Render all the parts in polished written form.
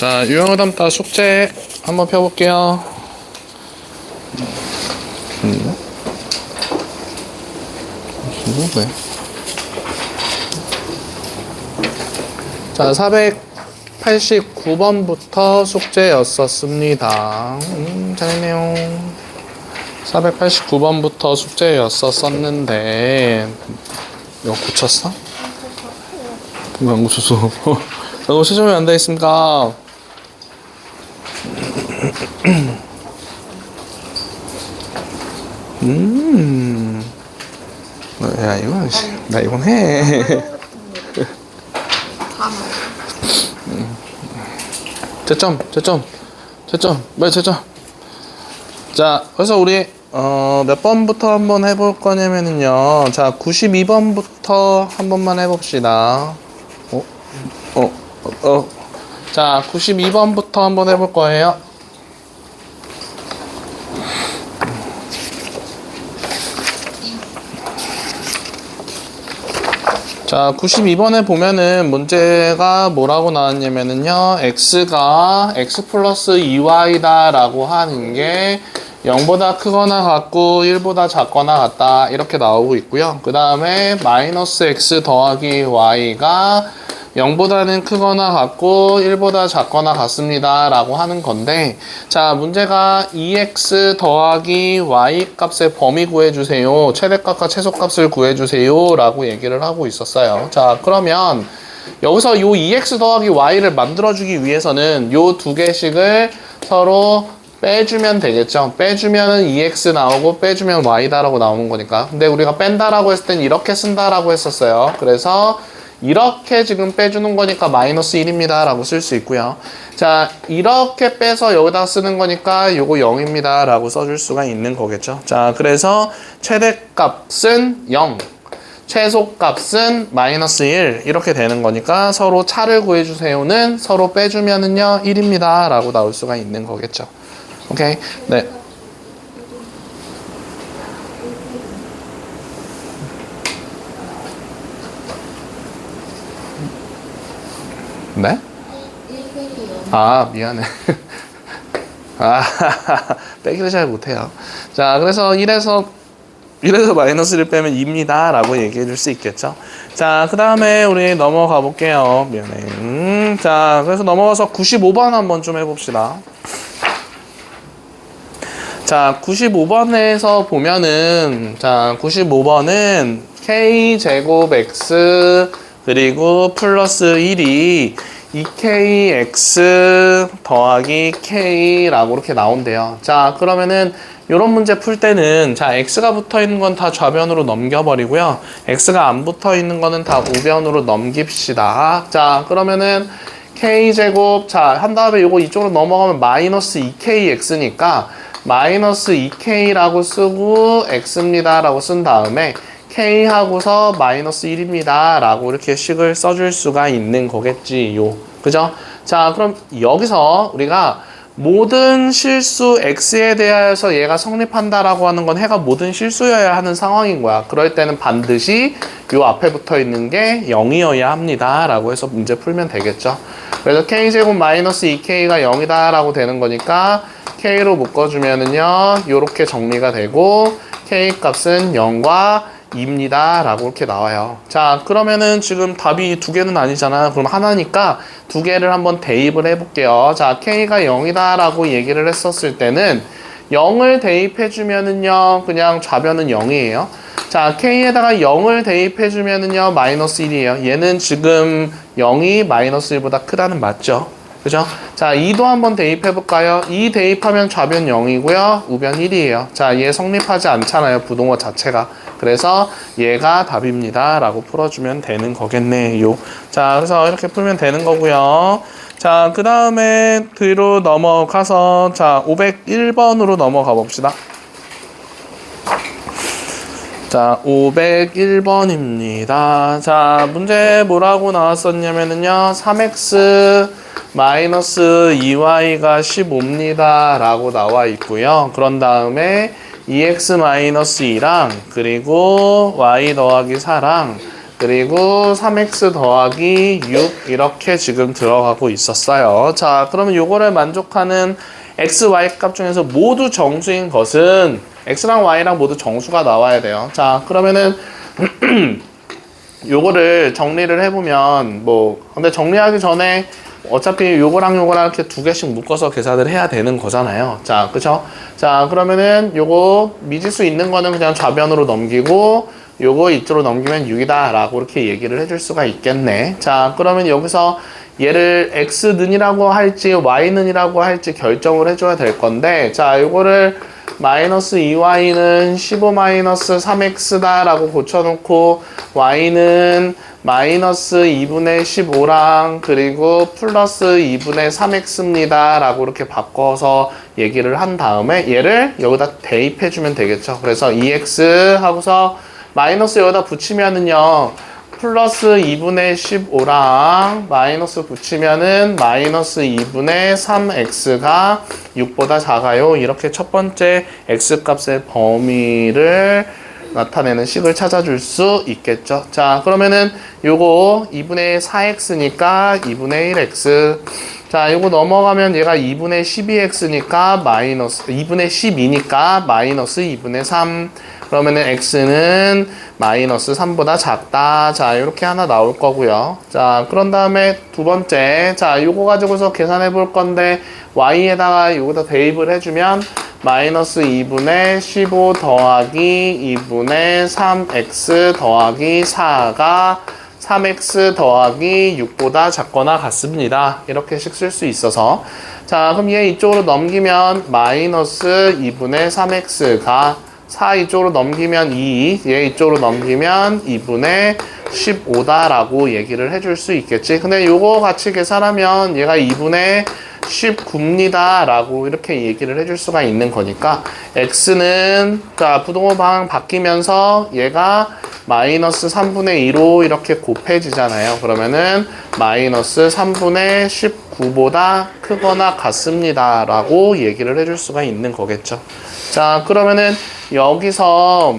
자, 유형을 담다 숙제 한번 펴볼게요. 왜? 자, 489번부터 숙제였었습니다. 잘했네요. 489번부터 숙제였었는데 이거 고쳤어? 왜 안 고쳤어? 너무 채점이 안 돼 있습니까? 야, 이건, 나 이건 해. 채점, 빨리 채점. 자, 그래서 우리, 몇 번부터 한번 해볼 거냐면요. 자, 92번부터 한 번만 해봅시다. 자, 92번부터 한번 해볼 거예요. 자, 92번에 보면은 문제가 뭐라고 나왔냐면은요, x가 x 플러스 2y다 라고 하는 게 0보다 크거나 같고 1보다 작거나 같다 이렇게 나오고 있고요. 그 다음에 마이너스 x 더하기 y가 0보다는 크거나 같고 1보다 작거나 같습니다 라고 하는 건데, 자, 문제가 2x 더하기 y 값의 범위 구해주세요, 최대값과 최소값을 구해주세요 라고 얘기를 하고 있었어요. 자, 그러면 여기서 요 2x 더하기 y를 만들어주기 위해서는 요 두 개씩을 서로 빼주면 되겠죠. 빼주면은 2x 나오고 빼주면 y다라고 나오는 거니까. 근데 우리가 뺀다라고 했을 땐 이렇게 쓴다라고 했었어요. 그래서 이렇게 지금 빼주는 거니까 마이너스 1입니다 라고 쓸 수 있고요. 자, 이렇게 빼서 여기다 쓰는 거니까 요거 0입니다 라고 써줄 수가 있는 거겠죠. 자, 그래서 최대값은 0, 최소값은 마이너스 1 이렇게 되는 거니까 서로 차를 구해주세요는 서로 빼주면은요 1입니다 라고 나올 수가 있는 거겠죠. 오케이? 네. 네? 아, 미안해. 아, 빼기를 잘 못해요. 자, 그래서 1에서 마이너스를 빼면 2입니다 라고 얘기해 줄 수 있겠죠. 자, 그 다음에 우리 넘어가 볼게요. 미안해. 자, 그래서 넘어가서 95번 한번 좀 해봅시다. 자, 95번에서 보면은, 자, 95번은 k제곱 x 그리고 플러스 1이 2kx 더하기 k라고 이렇게 나온대요. 자, 그러면은 이런 문제 풀 때는, 자, x가 붙어 있는 건 다 좌변으로 넘겨버리고요. x가 안 붙어 있는 거는 다 우변으로 넘깁시다. 자, 그러면은 k제곱, 자, 한 다음에 요거 이쪽으로 넘어가면 마이너스 2kx니까 마이너스 2k라고 쓰고 x입니다 라고 쓴 다음에 k 하고서 마이너스 1입니다 라고 이렇게 식을 써줄 수가 있는 거겠지요. 그죠? 자, 그럼 여기서 우리가 모든 실수 x에 대하여서 얘가 성립한다라고 하는 건 해가 모든 실수여야 하는 상황인 거야. 그럴 때는 반드시 요 앞에 붙어 있는 게 0이어야 합니다 라고 해서 문제 풀면 되겠죠. 그래서 k제곱 마이너스 2k가 0이다 라고 되는 거니까 k로 묶어주면은요 요렇게 정리가 되고 k 값은 0과 2입니다 라고 이렇게 나와요. 자, 그러면은 지금 답이 두 개는 아니잖아. 그럼 하나니까 두 개를 한번 대입을 해볼게요. 자, k가 0이다 라고 얘기를 했었을 때는 0을 대입해주면은요 그냥 좌변은 0이에요. 자, k에다가 0을 대입해주면은요 마이너스 1이에요. 얘는 지금 0이 마이너스 1보다 크다는 맞죠? 그죠? 자, 2도 한번 대입해볼까요? 2 대입하면 좌변 0이고요. 우변 1이에요. 자, 얘 성립하지 않잖아요. 부동호 자체가. 그래서 얘가 답입니다 라고 풀어주면 되는 거겠네요. 자, 그래서 이렇게 풀면 되는 거고요. 자, 그 다음에 뒤로 넘어가서, 자, 501번으로 넘어가 봅시다. 자, 501번입니다. 자, 문제 뭐라고 나왔었냐면은요, 3x 마이너스 2y가 15입니다 라고 나와 있고요. 그런 다음에 2x 마이너스 2랑 그리고 y 더하기 4랑 그리고 3x 더하기 6 이렇게 지금 들어가고 있었어요. 자, 그러면 요거를 만족하는 x, y 값 중에서 모두 정수인 것은 x랑 y랑 모두 정수가 나와야 돼요. 자, 그러면은 요거를 정리를 해보면 근데 정리하기 전에 어차피 요거랑 요거랑 이렇게 두 개씩 묶어서 계산을 해야 되는 거잖아요. 자, 그쵸? 자, 그러면은 요거 미지수 있는 거는 그냥 좌변으로 넘기고 요거 이쪽으로 넘기면 6이다 라고 이렇게 얘기를 해줄 수가 있겠네. 자, 그러면 여기서 얘를 x는이라고 할지 y는이라고 할지 결정을 해줘야 될 건데, 자, 요거를 마이너스 2y는 15 마이너스 3x다 라고 고쳐놓고 y는 마이너스 2분의 15랑 그리고 플러스 2분의 3x입니다 라고 이렇게 바꿔서 얘기를 한 다음에 얘를 여기다 대입해주면 되겠죠. 그래서 2x 하고서 마이너스 여기다 붙이면은요 플러스 2분의 15랑 마이너스 붙이면은 마이너스 2분의 3x가 6보다 작아요. 이렇게 첫 번째 x값의 범위를 나타내는 식을 찾아줄 수 있겠죠. 자, 그러면은 요거 2분의 4x니까 2분의 1x. 자, 요거 넘어가면 얘가 2분의 12x니까 마이너스 2분의 12니까 마이너스 2분의 3. 그러면은 x는 마이너스 3보다 작다. 자, 이렇게 하나 나올 거고요. 자, 그런 다음에 두 번째. 자, 요거 가지고서 계산해 볼 건데 y에다가 요거다 대입을 해주면 마이너스 2분의 15 더하기 2분의 3x 더하기 4가 3x 더하기 6보다 작거나 같습니다. 이렇게씩 쓸 수 있어서. 자, 그럼 얘 이쪽으로 넘기면 마이너스 2분의 3x가 4 이쪽으로 넘기면 2, 얘 이쪽으로 넘기면 2분의 15다라고 얘기를 해줄 수 있겠지. 근데 요거 같이 계산하면 얘가 2분의 19입니다 라고 이렇게 얘기를 해줄 수가 있는 거니까 x는 자 부동호 방 바뀌면서 얘가 마이너스 3분의 2로 이렇게 곱해지잖아요. 그러면은 마이너스 3분의 19보다 크거나 같습니다 라고 얘기를 해줄 수가 있는 거겠죠. 자, 그러면은 여기서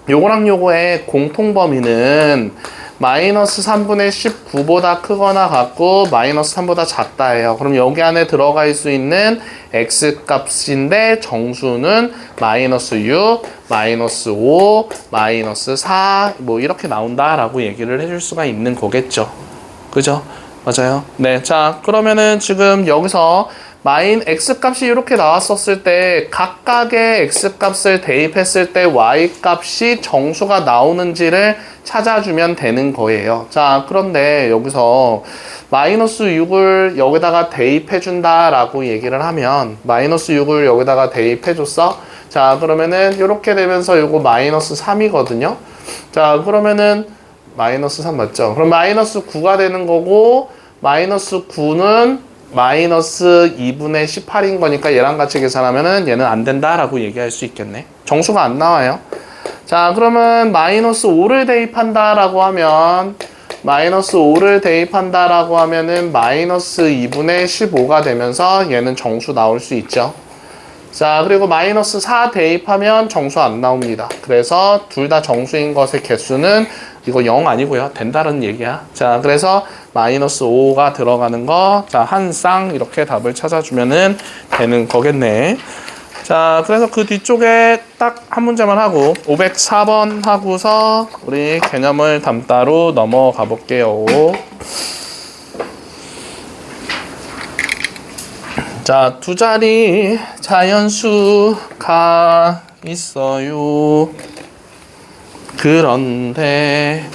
요거랑 요거의 공통범위는 마이너스 3분의 19보다 크거나 같고 마이너스 3보다 작다예요. 그럼 여기 안에 들어갈 수 있는 x값인데 정수는 마이너스 6, 마이너스 5, 마이너스 4 뭐 이렇게 나온다라고 얘기를 해줄 수가 있는 거겠죠. 그죠? 맞아요. 네, 자 그러면은 지금 여기서 x값이 이렇게 나왔었을 때 각각의 x값을 대입했을 때 y값이 정수가 나오는지를 찾아주면 되는 거예요. 자, 그런데 여기서 마이너스 6을 여기다가 대입해준다 라고 얘기를 하면 마이너스 6을 여기다가 대입해줬어? 자, 그러면은 이렇게 되면서 이거 마이너스 3이거든요. 자, 그러면은 마이너스 3 맞죠? 그럼 마이너스 9가 되는 거고 마이너스 9는 마이너스 2분의 18인 거니까 얘랑 같이 계산하면은 얘는 안 된다라고 얘기할 수 있겠네. 정수가 안 나와요. 자, 그러면 마이너스 5를 대입한다라고 하면 마이너스 5를 대입한다라고 하면은 마이너스 2분의 15가 되면서 얘는 정수 나올 수 있죠. 자, 그리고 마이너스 4 대입하면 정수 안 나옵니다. 그래서 둘 다 정수인 것의 개수는 이거 0 아니고요. 된다는 얘기야. 자, 그래서 마이너스 5가 들어가는 거, 자, 한 쌍 이렇게 답을 찾아주면은 되는 거겠네. 자, 그래서 그 뒤쪽에 딱 한 문제만 하고 504번 하고서 우리 개념을 담다로 넘어가 볼게요. 자, 두 자리 자연수가 있어요. 그런데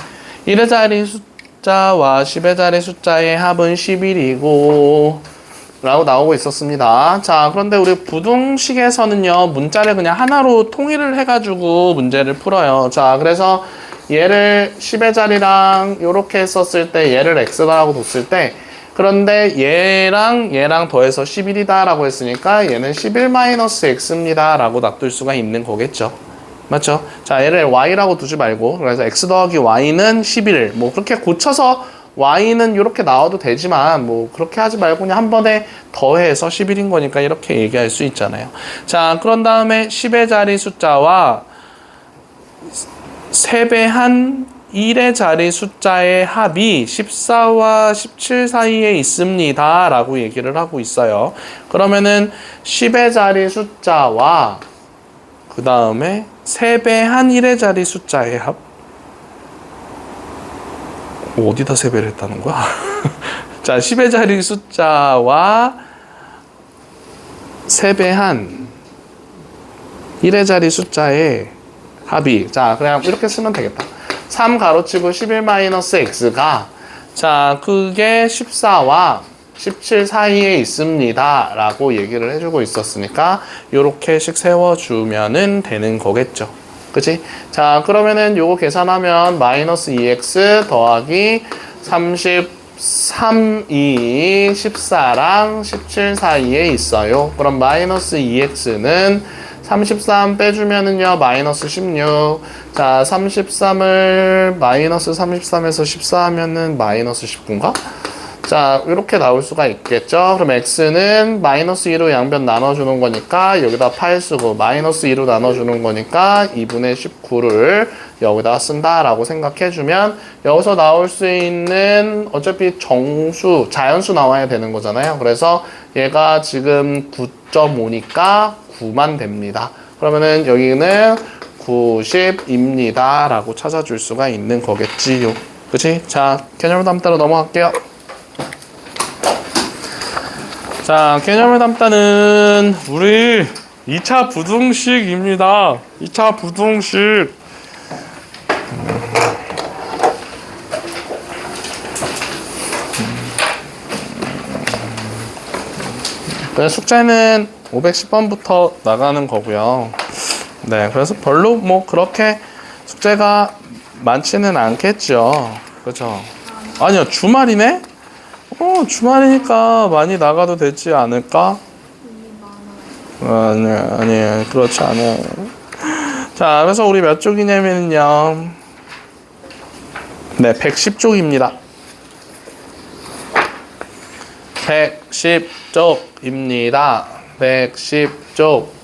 1의 자리 숫자와 10의 자리 숫자의 합은 11이고 라고 나오고 있었습니다. 자, 그런데 우리 부등식에서는요 문자를 그냥 하나로 통일을 해가지고 문제를 풀어요. 자, 그래서 얘를 10의 자리랑 이렇게 했었을 때 얘를 x라고 뒀을 때 그런데 얘랑 더해서 11이다 라고 했으니까 얘는 11-x입니다 라고 놔둘 수가 있는 거겠죠. 맞죠? 자, 얘를 y라고 두지 말고 그래서 x 더하기 y는 11 뭐 그렇게 고쳐서 y는 이렇게 나와도 되지만 뭐 그렇게 하지 말고 그냥 한 번에 더해서 11인 거니까 이렇게 얘기할 수 있잖아요. 자, 그런 다음에 10의 자리 숫자와 세배한 1의 자리 숫자의 합이 14와 17 사이에 있습니다 라고 얘기를 하고 있어요. 그러면은 10의 자리 숫자와 그 다음에 3배한 1의 자리 숫자의 합 어디다 3배를 했다는 거야? 자, 10의 자리 숫자와 3배한 1의 자리 숫자의 합이, 자, 그냥 이렇게 쓰면 되겠다. 3 가로치고 11-x가, 자, 그게 14와 17 사이에 있습니다 라고 얘기를 해주고 있었으니까 요렇게씩 세워주면은 되는 거겠죠. 그치? 자, 그러면은 요거 계산하면 마이너스 2x 더하기 33이 14랑 17 사이에 있어요. 그럼 마이너스 2x는 33 빼주면은요, 마이너스 16. 자, 33을 마이너스 33에서 14 하면은 마이너스 19인가? 자, 이렇게 나올 수가 있겠죠. 그럼 x는 마이너스 2로 양변 나눠주는 거니까 여기다 8 쓰고, 마이너스 2로 나눠주는 거니까 2분의 19를 여기다 쓴다라고 생각해주면 여기서 나올 수 있는 어차피 정수, 자연수 나와야 되는 거잖아요. 그래서 얘가 지금 9.5니까 9만 됩니다. 그러면은 여기는 90입니다 라고 찾아줄 수가 있는 거겠지요. 그치? 자, 개념을 담다로 넘어갈게요. 자, 개념을 담다는 우리 2차 부등식입니다. 2차 부등식. 숙제는 510번부터 나가는 거고요. 네, 그래서 별로 뭐 그렇게 숙제가 많지는 않겠죠. 그죠? 아니요, 주말이네? 주말이니까 많이 나가도 되지 않을까? 아니, 그렇지 않아요. 자, 그래서 우리 몇 쪽이냐면요. 네, 110쪽입니다. 110쪽입니다. 110쪽.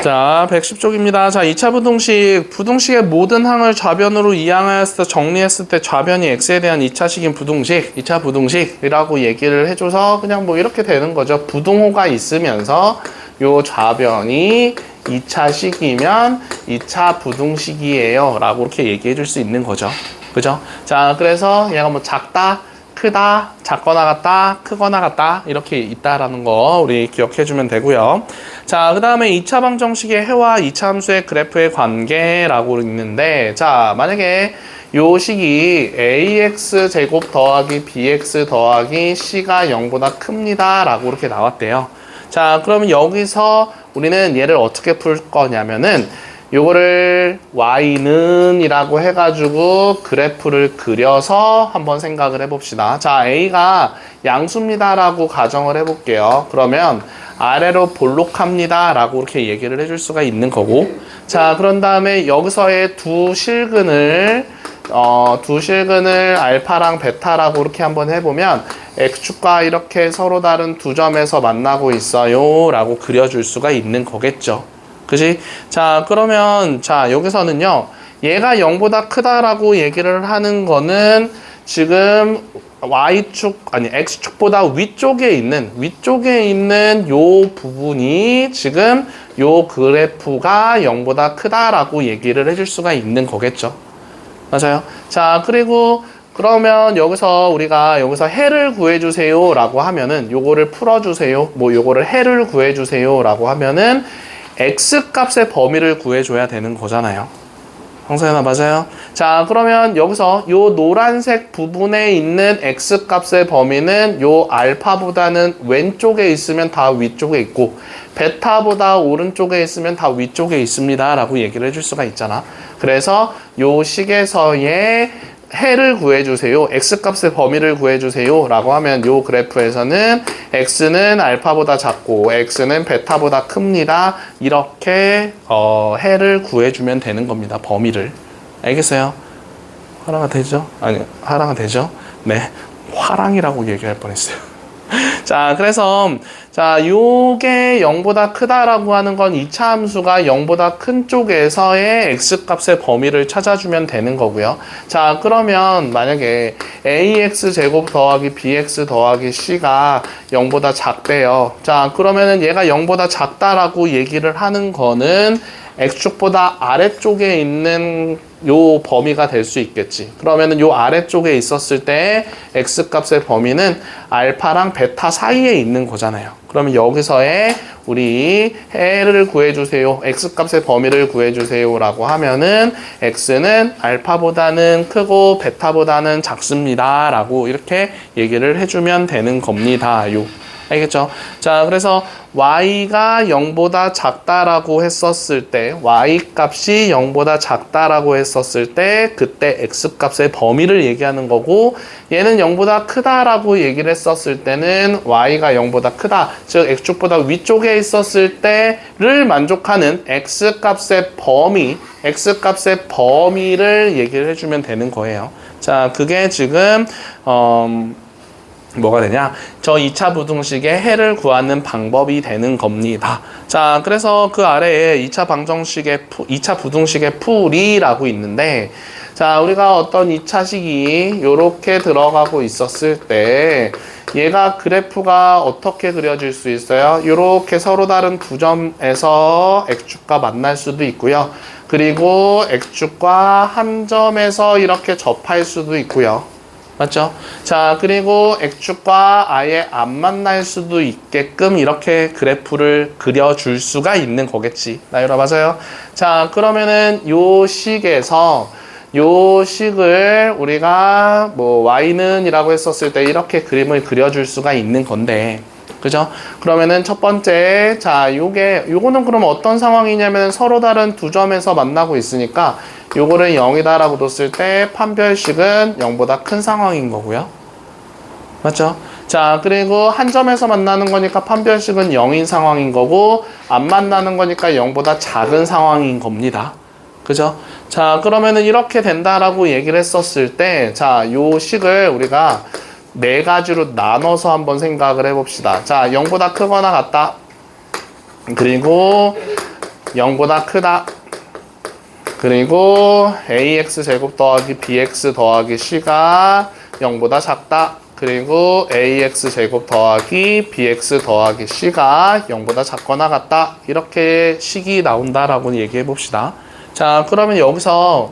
자, 110쪽입니다. 자, 2차 부등식. 부등식의 모든 항을 좌변으로 이항하였을 때 정리했을 때 좌변이 x에 대한 2차식인 부등식, 2차 부등식이라고 얘기를 해줘서 그냥 뭐 이렇게 되는 거죠. 부등호가 있으면서 요 좌변이 2차식이면 2차 부등식이에요 라고 이렇게 얘기해 줄 수 있는 거죠. 그죠? 자, 그래서 얘가 뭐 작다, 크다, 작거나 같다, 크거나 같다 이렇게 있다라는 거 우리 기억해 주면 되고요. 자, 그 다음에 2차 방정식의 해와 2차 함수의 그래프의 관계라고 있는데, 자, 만약에 요 식이 ax 제곱 더하기 bx 더하기 c가 0보다 큽니다 라고 이렇게 나왔대요. 자, 그러면 여기서 우리는 얘를 어떻게 풀 거냐면은 요거를 y는 이라고 해가지고 그래프를 그려서 한번 생각을 해봅시다. 자, a가 양수입니다 라고 가정을 해볼게요. 그러면 아래로 볼록합니다 라고 이렇게 얘기를 해줄 수가 있는 거고, 자, 그런 다음에 여기서의 두 실근을 알파랑 베타라고 이렇게 한번 해보면 x축과 이렇게 서로 다른 두 점에서 만나고 있어요 라고 그려줄 수가 있는 거겠죠. 그지? 자, 그러면 자, 여기서는요, 얘가 0보다 크다라고 얘기를 하는 거는 지금 x축보다 위쪽에 있는 요 부분이 지금 요 그래프가 0보다 크다라고 얘기를 해줄 수가 있는 거겠죠. 맞아요. 자, 그리고 그러면 우리가 여기서 해를 구해주세요 라고 하면은 요거를 풀어주세요, 뭐 요거를 해를 구해주세요 라고 하면은 x 값의 범위를 구해줘야 되는 거잖아요. 황서연아, 맞아요? 자, 그러면 여기서 요 노란색 부분에 있는 x 값의 범위는 요 알파보다는 왼쪽에 있으면 다 위쪽에 있고 베타보다 오른쪽에 있으면 다 위쪽에 있습니다 라고 얘기를 해줄 수가 있잖아. 그래서 요 식에서의 해를 구해주세요, x값의 범위를 구해주세요 라고 하면 요 그래프에서는 x는 알파보다 작고 x는 베타보다 큽니다 이렇게 해를 구해주면 되는 겁니다. 범위를. 알겠어요? 화랑아 되죠? 아니, 화랑아 되죠? 네, 화랑이라고 얘기할 뻔했어요. 자, 그래서 자, 요게 0보다 크다라고 하는 건 2차 함수가 0보다 큰 쪽에서의 x값의 범위를 찾아주면 되는 거고요. 자, 그러면 만약에 ax 제곱 더하기 bx 더하기 c가 0보다 작대요. 자, 그러면은 얘가 0보다 작다라고 얘기를 하는 거는 x축보다 아래쪽에 있는 요 범위가 될 수 있겠지. 그러면은 요 아래쪽에 있었을 때 x값의 범위는 알파랑 베타 사이에 있는 거잖아요. 그러면 여기서의 우리 해를 구해주세요. x값의 범위를 구해주세요 라고 하면은 x는 알파보다는 크고 베타보다는 작습니다 라고 이렇게 얘기를 해주면 되는 겁니다. 요. 알겠죠? 자, 그래서 y가 0보다 작다라고 했었을 때, y 값이 0보다 작다라고 했었을 때, 그때 x 값의 범위를 얘기하는 거고, 얘는 0보다 크다라고 얘기를 했었을 때는 y가 0보다 크다, 즉 x축보다 위쪽에 있었을 때를 만족하는 x 값의 범위를 얘기를 해주면 되는 거예요. 자, 그게 지금 뭐가 되냐? 저 2차 부등식의 해를 구하는 방법이 되는 겁니다. 자, 그래서 그 아래에 2차 부등식의 풀이라고 있는데, 자, 우리가 어떤 2차식이 요렇게 들어가고 있었을 때, 얘가 그래프가 어떻게 그려질 수 있어요? 요렇게 서로 다른 두 점에서 x축과 만날 수도 있고요. 그리고 x축과 한 점에서 이렇게 접할 수도 있고요. 맞죠? 자, 그리고 x축과 아예 안 만날 수도 있게끔 이렇게 그래프를 그려줄 수가 있는 거겠지. 나유라 맞아요? 자, 그러면은 요 식을 우리가 뭐 y는 이라고 했었을 때 이렇게 그림을 그려줄 수가 있는 건데, 그죠? 그러면은 첫 번째, 자, 요거는 그럼 어떤 상황이냐면 서로 다른 두 점에서 만나고 있으니까 요거를 0이다라고 뒀을 때 판별식은 0보다 큰 상황인 거고요. 맞죠? 자, 그리고 한 점에서 만나는 거니까 판별식은 0인 상황인 거고, 안 만나는 거니까 0보다 작은 상황인 겁니다. 그죠? 자, 그러면은 이렇게 된다라고 얘기를 했었을 때, 자, 요 식을 우리가 네 가지로 나눠서 한번 생각을 해봅시다. 자, 0보다 크거나 같다. 그리고 0보다 크다. 그리고 ax 제곱 더하기 bx 더하기 c가 0보다 작다. 그리고 ax 제곱 더하기 bx 더하기 c가 0보다 작거나 같다. 이렇게 식이 나온다라고 얘기해 봅시다. 자, 그러면 여기서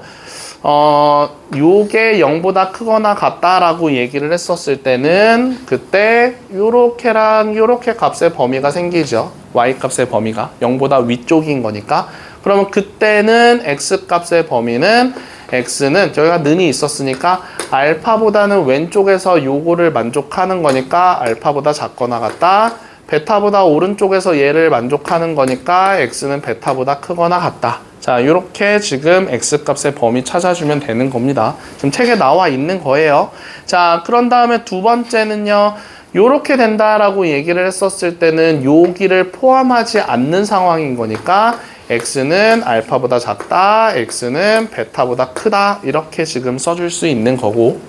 요게 0보다 크거나 같다라고 얘기를 했었을 때는 그때 요렇게랑 요렇게 값의 범위가 생기죠. y 값의 범위가 0보다 위쪽인 거니까. 그러면 그때는 x 값의 범위는 x는 저희가 는이 있었으니까 알파보다는 왼쪽에서 요거를 만족하는 거니까 알파보다 작거나 같다. 베타보다 오른쪽에서 얘를 만족하는 거니까 x는 베타보다 크거나 같다. 자, 이렇게 지금 x값의 범위 찾아주면 되는 겁니다. 지금 책에 나와 있는 거예요. 자, 그런 다음에 두 번째는요. 요렇게 된다라고 얘기를 했었을 때는 여기를 포함하지 않는 상황인 거니까 x는 알파보다 작다, x는 베타보다 크다 이렇게 지금 써줄 수 있는 거고.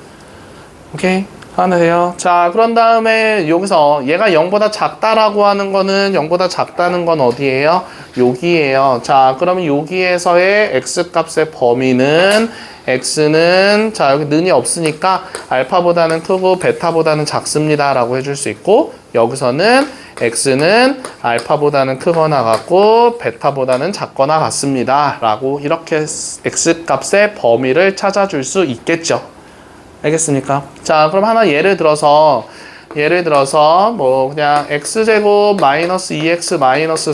오케이? 하나 돼요. 자, 그런 다음에 여기서 얘가 0보다 작다라고 하는 거는 0보다 작다는 건 어디예요? 여기예요. 자, 그러면 여기에서의 x값의 범위는 x는 자, 여기 는이 없으니까 알파보다는 크고 베타보다는 작습니다 라고 해줄 수 있고, 여기서는 x는 알파보다는 크거나 같고 베타보다는 작거나 같습니다 라고 이렇게 x값의 범위를 찾아줄 수 있겠죠. 알겠습니까? 자, 그럼 하나 예를 들어서 뭐 그냥 x제곱 마이너스 2x 마이너스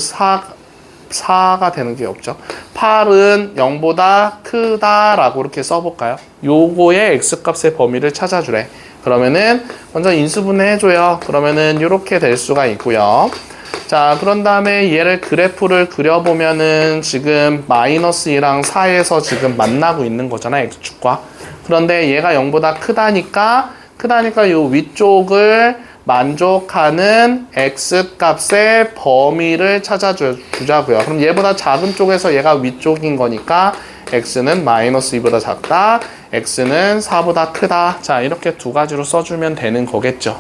4가 되는 게 없죠. 8은 0보다 크다라고 이렇게 써볼까요? 요거의 x값의 범위를 찾아주래. 그러면은 먼저 인수분해 해줘요. 그러면은 이렇게 될 수가 있고요. 자, 그런 다음에 얘를 그래프를 그려보면은 지금 마이너스 2랑 4에서 지금 만나고 있는 거잖아요. x축과. 그런데 얘가 0보다 크다니까 요 위쪽을 만족하는 x값의 범위를 찾아주자고요. 그럼 얘보다 작은 쪽에서 얘가 위쪽인 거니까 x는 마이너스 2보다 작다, x는 4보다 크다. 자, 이렇게 두 가지로 써주면 되는 거겠죠.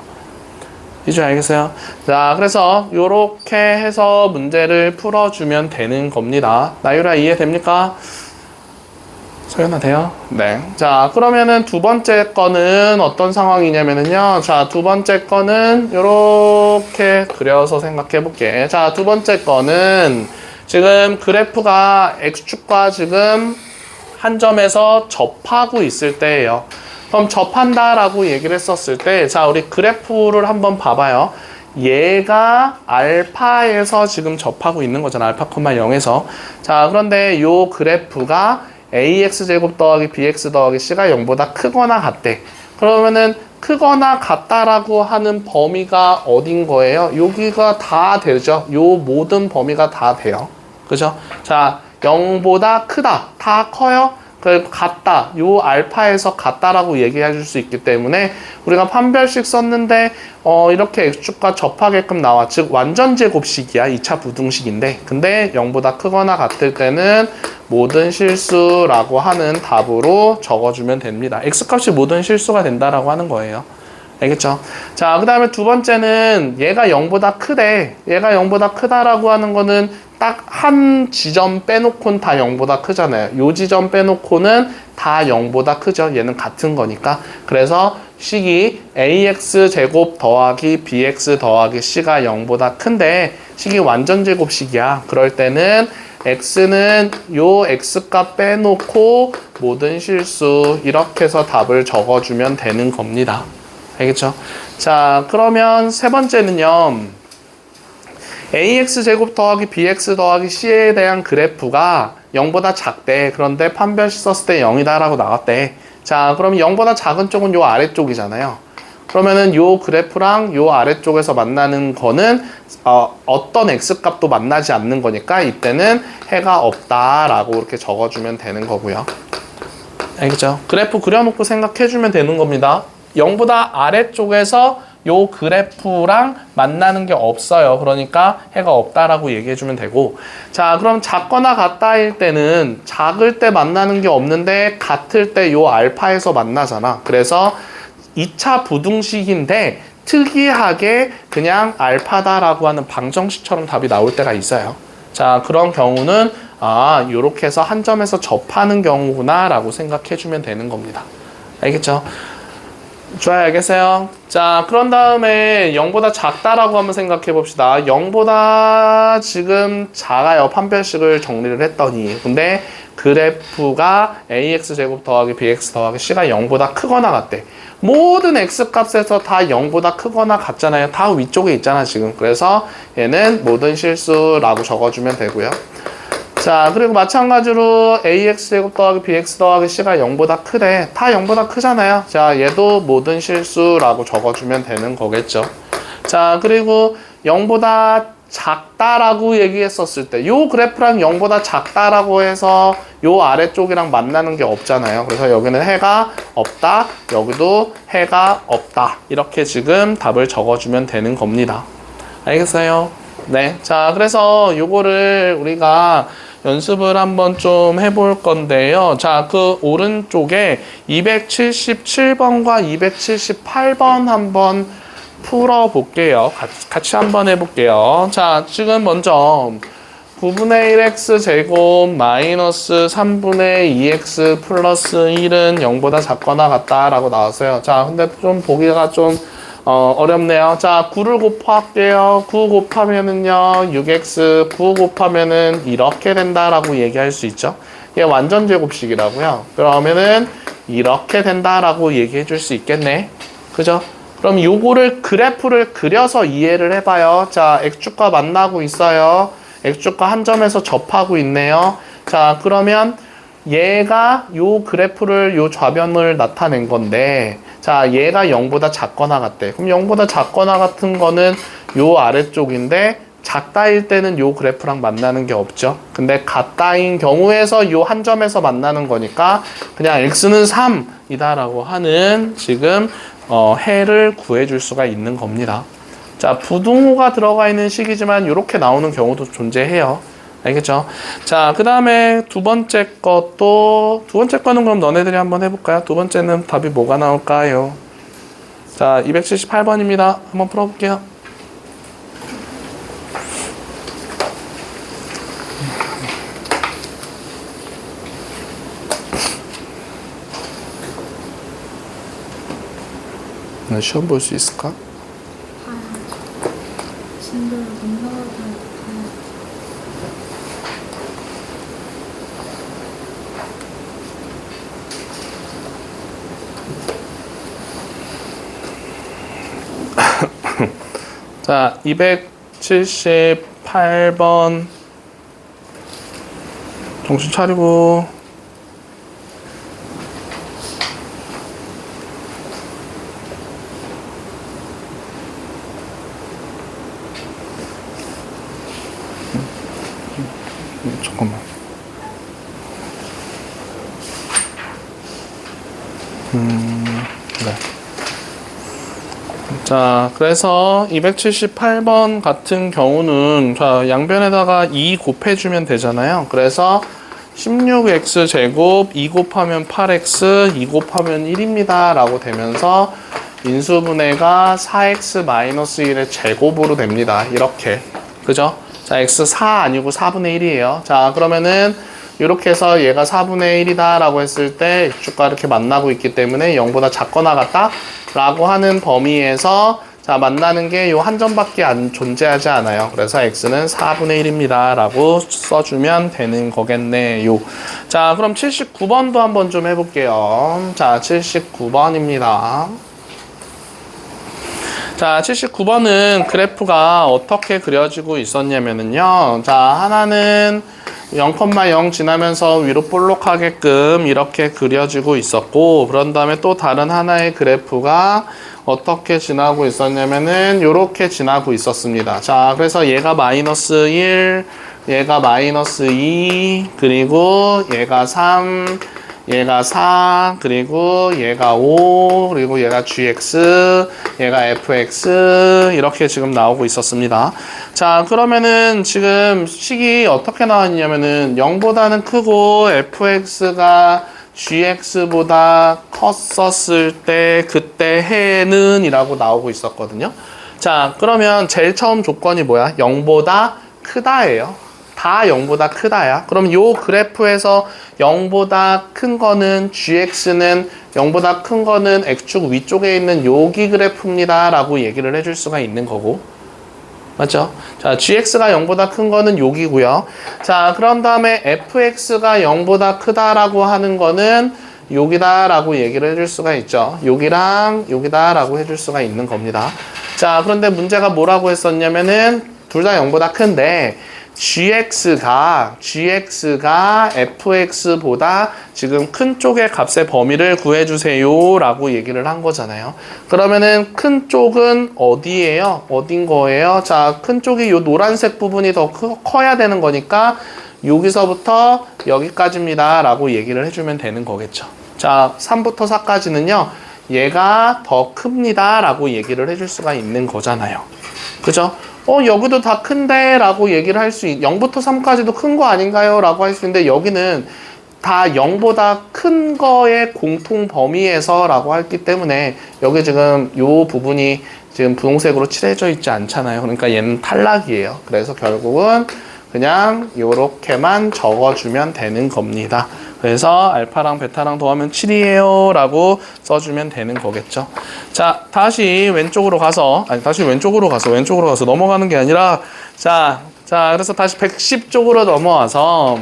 이제 알겠어요? 자, 그래서 요렇게 해서 문제를 풀어주면 되는 겁니다. 나유라 이해됩니까? 소연아 돼요? 네. 자, 그러면은 두 번째 거는 어떤 상황이냐면은요. 자, 두 번째 거는 요렇게 그려서 생각해 볼게. 자, 두 번째 거는 지금 그래프가 X축과 지금 한 점에서 접하고 있을 때예요. 그럼 접한다라고 얘기를 했었을 때, 자, 우리 그래프를 한번 봐봐요. 얘가 알파에서 지금 접하고 있는 거잖아. 알파, 0에서. 자, 그런데 요 그래프가 ax제곱 더하기 bx 더하기 c가 0보다 크거나 같대. 그러면은 크거나 같다라고 하는 범위가 어딘 거예요? 여기가 다 되죠. 요 모든 범위가 다 돼요. 그죠? 자, 0보다 크다. 다 커요? 그 같다. 요 알파에서 같다라고 얘기해 줄 수 있기 때문에 우리가 판별식 썼는데 이렇게 x축과 접하게끔 나와. 즉 완전 제곱식이야. 2차 부등식인데. 근데 0보다 크거나 같을 때는 모든 실수라고 하는 답으로 적어주면 됩니다. x값이 모든 실수가 된다라고 하는 거예요. 알겠죠? 자, 그 다음에 두 번째는 얘가 0보다 크대. 얘가 0보다 크다라고 하는 거는 딱 한 지점 빼놓고는 다 0보다 크잖아요. 요 지점 빼놓고는 다 0보다 크죠. 얘는 같은 거니까. 그래서 식이 ax제곱 더하기 bx 더하기 c가 0보다 큰데 식이 완전 제곱식이야. 그럴 때는 x는 요 x값 빼놓고 모든 실수 이렇게 해서 답을 적어주면 되는 겁니다. 알겠죠? 자, 그러면 세 번째는요. ax제곱 더하기 bx 더하기 c에 대한 그래프가 0보다 작대. 그런데 판별식 썼을 때 0이다 라고 나왔대. 자, 그럼 0보다 작은 쪽은 요 아래쪽이잖아요. 그러면은 요 그래프랑 요 아래쪽에서 만나는 거는 어떤 x값도 만나지 않는 거니까 이때는 해가 없다라고 이렇게 적어주면 되는 거고요. 알겠죠? 그래프 그려놓고 생각해주면 되는 겁니다. 0보다 아래쪽에서 요 그래프랑 만나는 게 없어요. 그러니까 해가 없다라고 얘기해주면 되고, 자, 그럼 작거나 같다일 때는 작을 때 만나는 게 없는데 같을 때 요 알파에서 만나잖아. 그래서 2차 부등식인데 특이하게 그냥 알파다라고 하는 방정식처럼 답이 나올 때가 있어요. 자, 그런 경우는 요렇게 해서 한 점에서 접하는 경우구나 라고 생각해주면 되는 겁니다. 알겠죠? 좋아요, 알겠어요? 자, 그런 다음에 0보다 작다라고 한번 생각해 봅시다. 0보다 지금 작아요. 판별식을 정리를 했더니. 근데 그래프가 ax제곱 더하기 bx 더하기 c가 0보다 크거나 같대. 모든 x값에서 다 0보다 크거나 같잖아요. 다 위쪽에 있잖아, 지금. 그래서 얘는 모든 실수라고 적어주면 되고요. 자, 그리고 마찬가지로 ax제곱 더하기 bx 더하기 c가 0보다 크대. 다 0보다 크잖아요. 자, 얘도 모든 실수라고 적어주면 되는 거겠죠. 자, 그리고 0보다 작다라고 얘기했었을 때 요 그래프랑 0보다 작다라고 해서 요 아래쪽이랑 만나는 게 없잖아요. 그래서 여기는 해가 없다. 여기도 해가 없다. 이렇게 지금 답을 적어주면 되는 겁니다. 알겠어요? 네. 자, 그래서 요거를 우리가 연습을 한번 좀 해볼 건데요. 자, 그 오른쪽에 277번과 278번 한번 풀어볼게요. 같이 한번 해볼게요. 자, 지금 먼저 9분의 1x 제곱 마이너스 3분의 2x 플러스 1은 0보다 작거나 같다라고 나왔어요. 자, 근데 좀 보기가 좀 어렵네요. 자, 9를 곱할게요. 9 곱하면은요, 6x, 9 곱하면은 이렇게 된다라고 얘기할 수 있죠. 이게 완전 제곱식이라고요. 그러면은 이렇게 된다라고 얘기해 줄 수 있겠네. 그죠? 그럼 요거를 그래프를 그려서 이해를 해봐요. 자, x축과 만나고 있어요. x축과 한 점에서 접하고 있네요. 자, 그러면 얘가 요 그래프를 요 좌변을 나타낸 건데, 자, 얘가 0보다 작거나 같대. 그럼 0보다 작거나 같은 거는 요 아래쪽인데 작다일 때는 요 그래프랑 만나는 게 없죠. 근데 같다인 경우에서 요 한 점에서 만나는 거니까 그냥 x는 3이다 라고 하는 지금 해를 구해줄 수가 있는 겁니다. 자, 부등호가 들어가 있는 식이지만 이렇게 나오는 경우도 존재해요. 알겠죠? 자, 그 다음에 두 번째 거는 그럼 너네들이 한번 해볼까요? 두 번째는 답이 뭐가 나올까요? 자, 278번입니다. 한번 풀어볼게요. 시험 볼 수 있을까? 진도를 못 나가도 자, 278번. 정신 차리고. 잠깐만. 네. 자, 그래서 278번 같은 경우는 자, 양변에다가 2 곱해주면 되잖아요. 그래서 16x 제곱 2 곱하면 8x 2 곱하면 1입니다 라고 되면서 인수분해가 4x-1의 제곱으로 됩니다. 이렇게. 그죠? 자, x 4 아니고 4분의 1이에요. 자, 그러면은 이렇게 해서 얘가 4분의 1이다 라고 했을 때 x축과 이렇게 만나고 있기 때문에 0보다 작거나 같다 라고 하는 범위에서 자, 만나는 게 요 한 점밖에 존재하지 않아요. 그래서 x는 4분의 1입니다 라고 써주면 되는 거겠네요. 자, 그럼 79번도 한번 좀 해볼게요. 자, 79번입니다. 자, 79번은 그래프가 어떻게 그려지고 있었냐면요. 자, 하나는 0,0 지나면서 위로 볼록하게끔 이렇게 그려지고 있었고, 그런 다음에 또 다른 하나의 그래프가 어떻게 지나고 있었냐면은 이렇게 지나고 있었습니다. 자, 그래서 얘가 마이너스 1, 얘가 마이너스 2, 그리고 얘가 3, 얘가 4, 그리고 얘가 5, 그리고 얘가 gx, 얘가 fx 이렇게 지금 나오고 있었습니다. 자, 그러면은 지금 식이 어떻게 나왔냐면은 0보다는 크고 fx가 gx보다 컸었을 때 그때 해는 이라고 나오고 있었거든요. 자, 그러면 제일 처음 조건이 뭐야? 0보다 크다예요. 다 0보다 크다야. 그럼 요 그래프에서 0보다 큰 거는 gx는 0보다 큰 거는 x축 위쪽에 있는 여기 그래프입니다 라고 얘기를 해줄 수가 있는 거고, 맞죠? 자, gx가 0보다 큰 거는 여기고요. 자, 그런 다음에 fx가 0보다 크다라고 하는 거는 여기다 라고 얘기를 해줄 수가 있죠. 여기랑 여기다 라고 해줄 수가 있는 겁니다. 자, 그런데 문제가 뭐라고 했었냐면은 둘 다 0보다 큰데 gx가 fx보다 지금 큰 쪽의 값의 범위를 구해주세요 라고 얘기를 한 거잖아요. 그러면은 큰 쪽은 어디예요? 어딘 거예요? 자, 큰 쪽이 요 노란색 부분이 더 커야 되는 거니까 여기서부터 여기까지입니다 라고 얘기를 해주면 되는 거겠죠. 자, 3부터 4까지는요 얘가 더 큽니다 라고 얘기를 해줄 수가 있는 거잖아요. 그죠? 여기도 다 큰데 라고 얘기를 할 수 0부터 3까지도 큰 거 아닌가요? 라고 할 수 있는데 여기는 다 0보다 큰 거의 공통 범위에서 라고 했기 때문에 여기 지금 요 부분이 지금 분홍색으로 칠해져 있지 않잖아요. 그러니까 얘는 탈락이에요. 그래서 결국은 그냥 요렇게만 적어주면 되는 겁니다. 그래서 알파랑 베타랑 더하면 7이에요 라고 써주면 되는 거겠죠. 자, 다시 왼쪽으로 가서 넘어가는 게 아니라 자, 그래서 다시 110쪽으로 넘어와서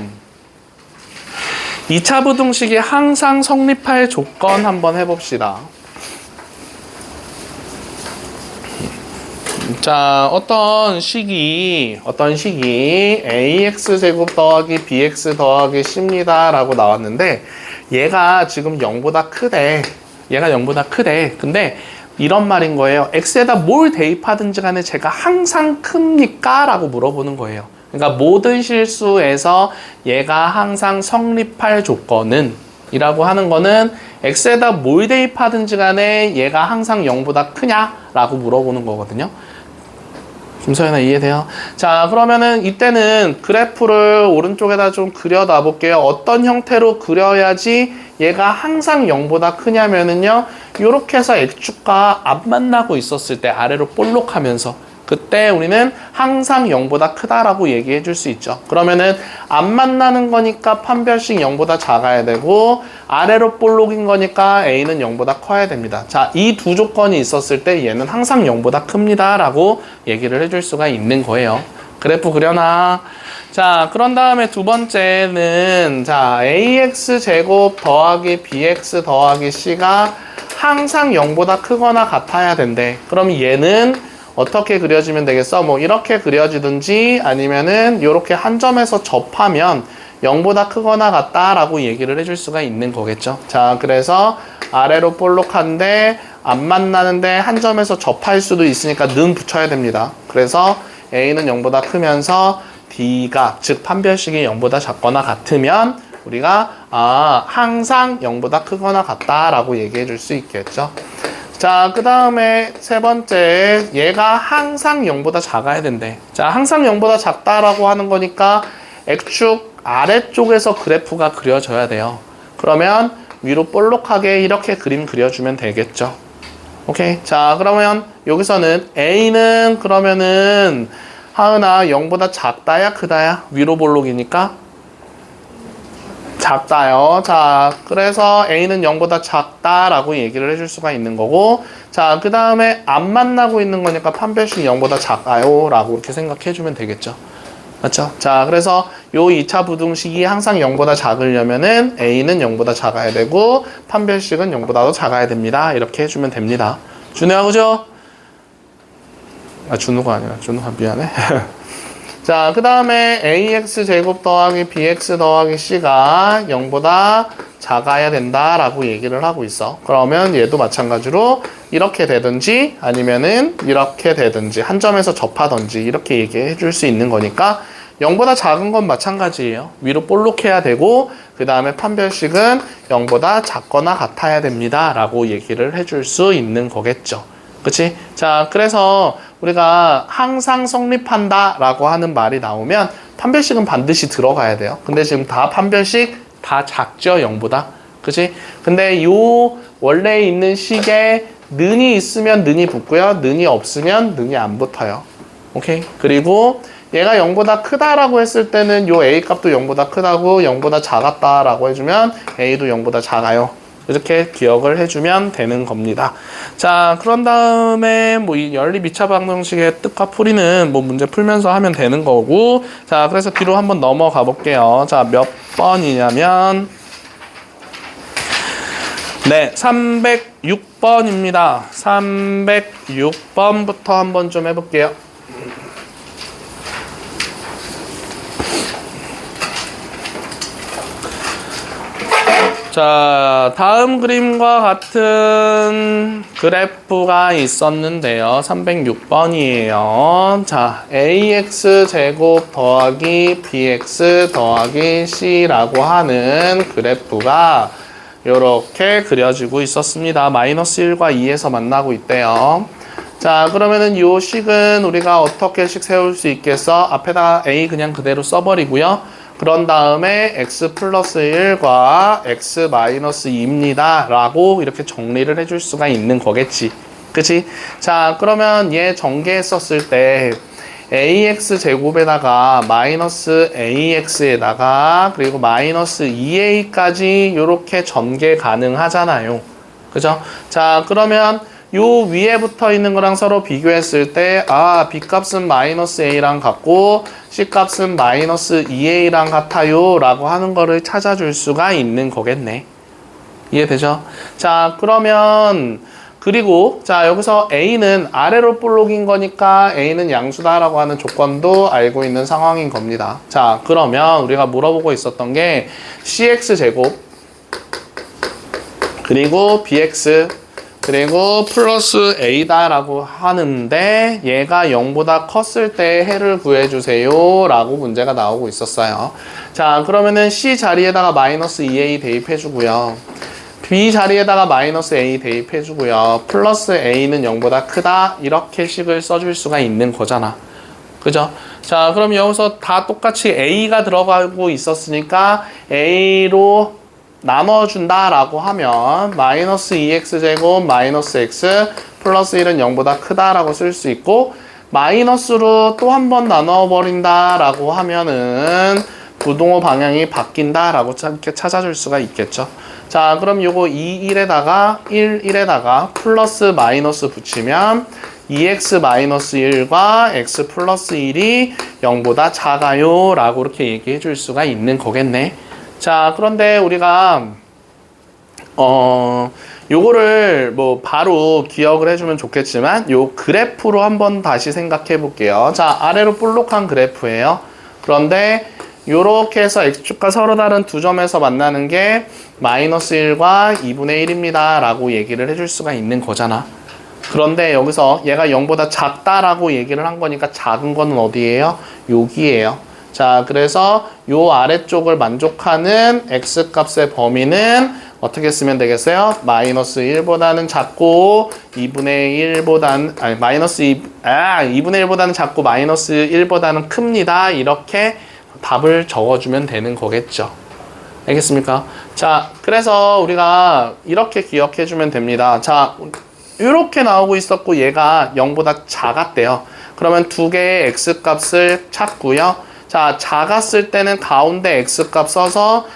2차 부등식이 항상 성립할 조건 한번 해봅시다. 자, 어떤 식이 ax제곱 더하기 bx 더하기 c입니다 라고 나왔는데 얘가 지금 0보다 크대. 근데 이런 말인 거예요. x에다 뭘 대입하든지 간에 제가 항상 큽니까? 라고 물어보는 거예요. 그러니까 모든 실수에서 얘가 항상 성립할 조건은 이라고 하는 거는 x에다 뭘 대입하든지 간에 얘가 항상 0보다 크냐? 라고 물어보는 거거든요. 김서연아 이해돼요? 자, 그러면은 이때는 그래프를 오른쪽에다 좀 그려놔 볼게요. 어떤 형태로 그려야지 얘가 항상 0보다 크냐면은요, 요렇게 해서 X축과 안 만나고 있었을 때 아래로 볼록하면서 그때 우리는 항상 0보다 크다라고 얘기해 줄 수 있죠. 그러면은 안 만나는 거니까 판별식 0보다 작아야 되고 아래로 볼록인 거니까 A는 0보다 커야 됩니다. 자, 이 두 조건이 있었을 때 얘는 항상 0보다 큽니다 라고 얘기를 해줄 수가 있는 거예요. 그래프 그려놔. 자, 그런 다음에 두 번째는 자, ax 제곱 더하기 bx 더하기 c가 항상 0보다 크거나 같아야 된대. 그럼 얘는 어떻게 그려지면 되겠어? 뭐 이렇게 그려지든지 아니면은 이렇게 한 점에서 접하면 0보다 크거나 같다라고 얘기를 해줄 수가 있는 거겠죠. 자, 그래서 아래로 볼록한데 안 만나는데 한 점에서 접할 수도 있으니까 는 붙여야 됩니다. 그래서 A는 0보다 크면서 D가 즉 판별식이 0보다 작거나 같으면 우리가 항상 0보다 크거나 같다라고 얘기해 줄 수 있겠죠. 자, 그 다음에 세 번째, 얘가 항상 0보다 작아야 된대. 자, 항상 0보다 작다라고 하는 거니까 X축 아래쪽에서 그래프가 그려져야 돼요. 그러면 위로 볼록하게 이렇게 그림 그려주면 되겠죠. 오케이. 자, 그러면 여기서는 A는 그러면은 하은아 0보다 작다야 크다야? 위로 볼록이니까 작다요. 자, 그래서 A는 0보다 작다라고 얘기를 해줄 수가 있는 거고, 자, 그 다음에 안 만나고 있는 거니까 판별식 0보다 작아요 라고 이렇게 생각해주면 되겠죠. 맞죠? 자, 그래서 요 2차 부등식이 항상 0보다 작으려면은 A는 0보다 작아야 되고 판별식은 0보다 더 작아야 됩니다. 이렇게 해주면 됩니다. 준우야, 그죠? 준우가 아니라 준우가 미안해. 자, 그 다음에 ax 제곱 더하기 bx 더하기 c가 0보다 작아야 된다라고 얘기를 하고 있어. 그러면 얘도 마찬가지로 이렇게 되든지 아니면은 이렇게 되든지 한 점에서 접하든지 이렇게 얘기해 줄 수 있는 거니까 0보다 작은 건 마찬가지예요. 위로 볼록해야 되고 그 다음에 판별식은 0보다 작거나 같아야 됩니다 라고 얘기를 해줄 수 있는 거겠죠. 그치? 자, 그래서 우리가 항상 성립한다 라고 하는 말이 나오면 판별식은 반드시 들어가야 돼요. 근데 지금 다 판별식 다 작죠, 0보다. 그치? 근데 요 원래 있는 식에 는이 있으면 는이 붙고요. 는이 없으면 는이 안 붙어요. 오케이? 그리고 얘가 0보다 크다라고 했을 때는 요 A 값도 0보다 크다고 0보다 작았다라고 해주면 A도 0보다 작아요. 이렇게 기억을 해주면 되는 겁니다. 자, 그런 다음에 뭐 이 연립 2차 방정식의 뜻과 풀이는 뭐 문제 풀면서 하면 되는 거고, 자, 그래서 뒤로 한번 넘어가 볼게요. 자, 몇 번이냐면 네, 306번입니다. 306번부터 한번 좀 해볼게요. 자, 다음 그림과 같은 그래프가 있었는데요. 306번이에요. 자, ax 제곱 더하기 bx 더하기 c라고 하는 그래프가 이렇게 그려지고 있었습니다. 마이너스 1과 2에서 만나고 있대요. 자, 그러면은 요 식은 우리가 어떻게 식 세울 수 있겠어? 앞에다 a 그냥 그대로 써버리고요. 그런 다음에 x 플러스 1과 x 마이너스 2입니다 라고 이렇게 정리를 해줄 수가 있는 거겠지. 그치? 자, 그러면 얘 전개했었을 때 ax 제곱에다가 마이너스 ax에다가 그리고 마이너스 2a까지 이렇게 전개 가능하잖아요. 그죠? 자, 그러면 요 위에 붙어 있는 거랑 서로 비교했을 때 B 값은 마이너스 a랑 같고 C 값은 마이너스 2a랑 같아요 라고 하는 거를 찾아줄 수가 있는 거겠네. 이해되죠? 자, 그러면 그리고 자, 여기서 a는 아래로 볼록인 거니까 a는 양수다라고 하는 조건도 알고 있는 상황인 겁니다. 자, 그러면 우리가 물어보고 있었던 게 cx 제곱 그리고 bx 그리고 플러스 a다라고 하는데 얘가 0보다 컸을 때 해를 구해주세요 라고 문제가 나오고 있었어요. 자, 그러면은 c 자리에다가 마이너스 2a 대입해주고요. b 자리에다가 마이너스 a 대입해주고요. 플러스 a는 0보다 크다 이렇게 식을 써줄 수가 있는 거잖아. 그죠? 자, 그럼 여기서 다 똑같이 a가 들어가고 있었으니까 a로 나눠준다라고 하면 마이너스 2x제곱 마이너스 x 플러스 1은 0보다 크다라고 쓸 수 있고, 마이너스로 또 한 번 나눠버린다라고 하면은 부동호 방향이 바뀐다라고 이렇게 찾아줄 수가 있겠죠. 자, 그럼 요거 2, 1에다가 1, 1에다가 플러스 마이너스 붙이면 2x 마이너스 1과 x 플러스 1이 0보다 작아요 라고 이렇게 얘기해 줄 수가 있는 거겠네. 자, 그런데 우리가 요거를 뭐 바로 기억을 해주면 좋겠지만 요 그래프로 한번 다시 생각해 볼게요. 자, 아래로 볼록한 그래프예요. 그런데 요렇게 해서 x축과 서로 다른 두 점에서 만나는 게 마이너스 1과 2분의 1입니다 라고 얘기를 해줄 수가 있는 거잖아. 그런데 여기서 얘가 0보다 작다라고 얘기를 한 거니까 작은 거는 어디예요? 여기예요. 자, 그래서 요 아래쪽을 만족하는 x값의 범위는 어떻게 쓰면 되겠어요? 마이너스 1보다는 작고 2분의 1보다는 아니 마이너스 2분의 1보다는 작고 마이너스 1보다는 큽니다. 이렇게 답을 적어주면 되는 거겠죠. 알겠습니까? 자, 그래서 우리가 이렇게 기억해주면 됩니다. 자, 이렇게 나오고 있었고 얘가 0보다 작았대요. 그러면 두 개의 x값을 찾고요. 자, 작았을 때는 가운데 x값 써서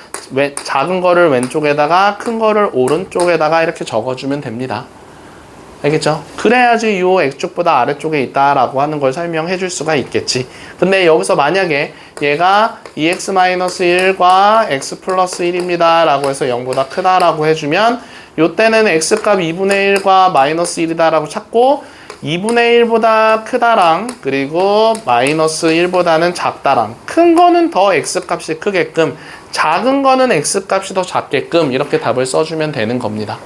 작은 거를 왼쪽에다가 큰 거를 오른쪽에다가 이렇게 적어주면 됩니다. 알겠죠? 그래야지 요 x축보다 아래쪽에 있다라고 하는 걸 설명해 줄 수가 있겠지. 근데 여기서 만약에 얘가 2x-1과 x 플러스 1입니다 라고 해서 0보다 크다라고 해주면 요때는 x값 2분의 1과 마이너스 1이다 라고 찾고 2분의 1보다 크다랑 그리고 마이너스 1보다는 작다랑 큰 거는 더 x값이 크게끔 작은 거는 x값이 더 작게끔 이렇게 답을 써주면 되는 겁니다.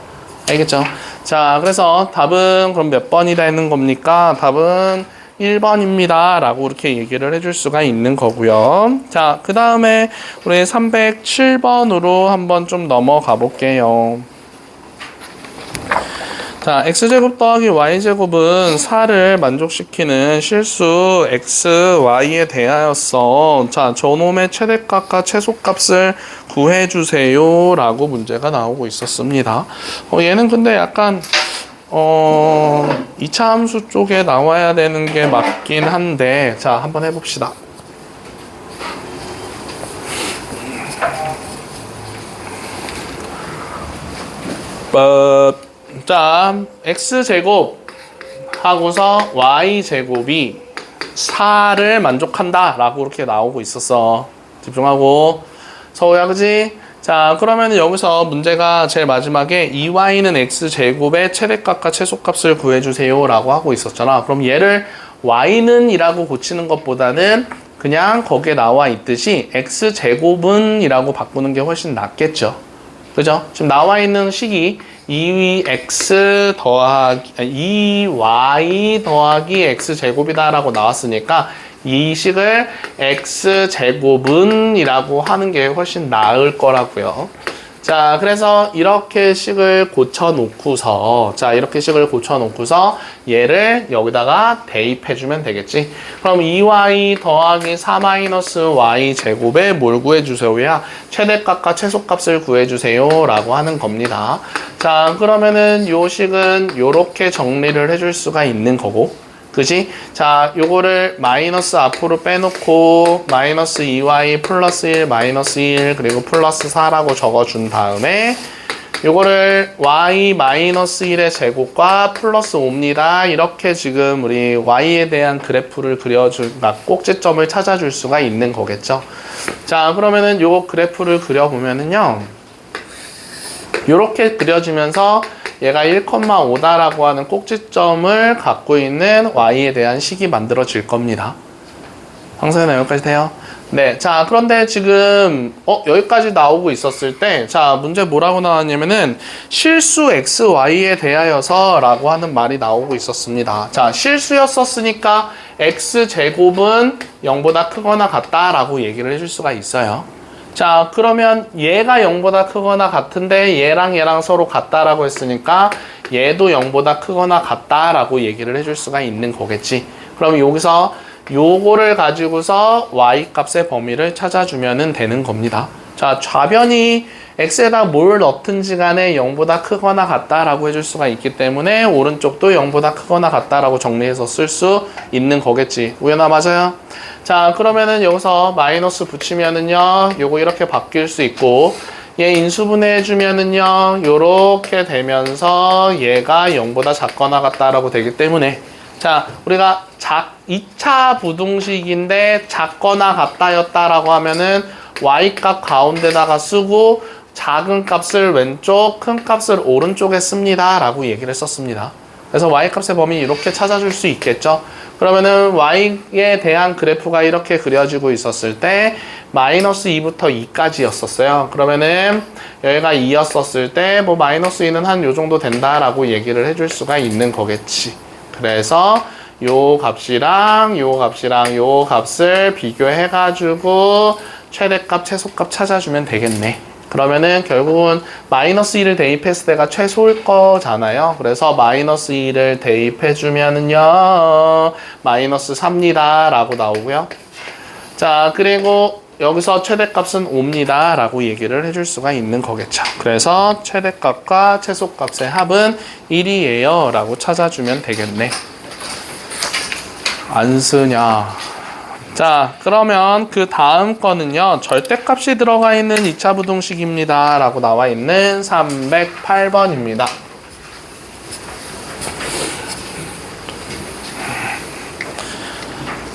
알겠죠? 자, 그래서 답은 그럼 몇 번이 되는 겁니까? 답은 1번입니다 라고 이렇게 얘기를 해줄 수가 있는 거고요. 자, 그 다음에 우리 307번으로 한번 좀 넘어가 볼게요. 자, x제곱 더하기 y제곱은 4를 만족시키는 실수 x, y에 대하여서 자, 저놈의 최대값과 최소값을 구해주세요 라고 문제가 나오고 있었습니다. 얘는 근데 약간 2차 함수 쪽에 나와야 되는 게 맞긴 한데 자, 한번 해봅시다. 자, x제곱 하고서 y제곱이 4를 만족한다 라고 이렇게 나오고 있었어. 집중하고 서우야, 그지? 자, 그러면 여기서 문제가 제일 마지막에 2y는 x제곱의 최대값과 최소값을 구해주세요 라고 하고 있었잖아. 그럼 얘를 y는 이라고 고치는 것보다는 그냥 거기에 나와 있듯이 x제곱은 이라고 바꾸는 게 훨씬 낫겠죠. 그죠? 지금 나와 있는 식이 2x 더하기 2y 더하기 x제곱이다 라고 나왔으니까 이 식을 x제곱은 이라고 하는 게 훨씬 나을 거라고요. 자, 그래서 이렇게 식을 고쳐놓고서 이렇게 식을 고쳐놓고서 얘를 여기다가 대입해주면 되겠지. 그럼 2y 더하기 4-y 제곱에 뭘 구해주세요야? 최대값과 최소값을 구해주세요 라고 하는 겁니다. 자, 그러면은 요 식은 요렇게 정리를 해줄 수가 있는 거고, 그지? 자, 요거를 마이너스 앞으로 빼놓고 마이너스 2y 플러스 1 마이너스 1 그리고 플러스 4라고 적어준 다음에 요거를 y 마이너스 1의 제곱과 플러스 5입니다. 이렇게 지금 우리 y에 대한 그래프를 꼭지점을 찾아줄 수가 있는 거겠죠. 자, 그러면은 요 그래프를 그려보면은요, 요렇게 그려지면서 얘가 1,5다라고 하는 꼭지점을 갖고 있는 y에 대한 식이 만들어질 겁니다. 방송이나 여기까지 돼요? 네, 자, 그런데 지금 여기까지 나오고 있었을 때 자, 문제 뭐라고 나왔냐면은 실수 x, y에 대하여서 라고 하는 말이 나오고 있었습니다. 자, 실수였었으니까 x제곱은 0보다 크거나 같다라고 얘기를 해줄 수가 있어요. 자, 그러면 얘가 0보다 크거나 같은데 얘랑 서로 같다라고 했으니까 얘도 0보다 크거나 같다라고 얘기를 해줄 수가 있는 거겠지. 그럼 여기서 요거를 가지고서 y 값의 범위를 찾아주면 되는 겁니다. 자, 좌변이 x에다 뭘 넣든지 간에 0보다 크거나 같다라고 해줄 수가 있기 때문에 오른쪽도 0보다 크거나 같다라고 정리해서 쓸 수 있는 거겠지. 우연아 맞아요? 자, 그러면은 여기서 마이너스 붙이면은요, 요거 이렇게 바뀔 수 있고, 얘 인수분해 해주면은요, 요렇게 되면서 얘가 0보다 작거나 같다라고 되기 때문에, 자, 우리가 2차 부등식인데 작거나 같다였다라고 하면은 y값 가운데다가 쓰고 작은 값을 왼쪽, 큰 값을 오른쪽에 씁니다 라고 얘기를 했었습니다. 그래서 y값의 범위 이렇게 찾아줄 수 있겠죠. 그러면은 y에 대한 그래프가 이렇게 그려지고 있었을 때 마이너스 2부터 2까지였었어요. 그러면은 여기가 2였었을 때 뭐 마이너스 2는 한 요 정도 된다라고 얘기를 해줄 수가 있는 거겠지. 그래서 요 값이랑 요 값이랑 요 값을 비교해가지고 최대값, 최소값 찾아주면 되겠네. 그러면은 결국은 마이너스 2를 대입했을 때가 최소일 거잖아요. 그래서 마이너스 2를 대입해주면은요, 마이너스 3입니다. 라고 나오고요. 자, 그리고 여기서 최대값은 5입니다. 라고 얘기를 해줄 수가 있는 거겠죠. 그래서 최대값과 최소값의 합은 1이에요. 라고 찾아주면 되겠네. 안 쓰냐. 자, 그러면 그 다음 거는요, 절대값이 들어가 있는 2차 부등식입니다. 라고 나와 있는 308번입니다.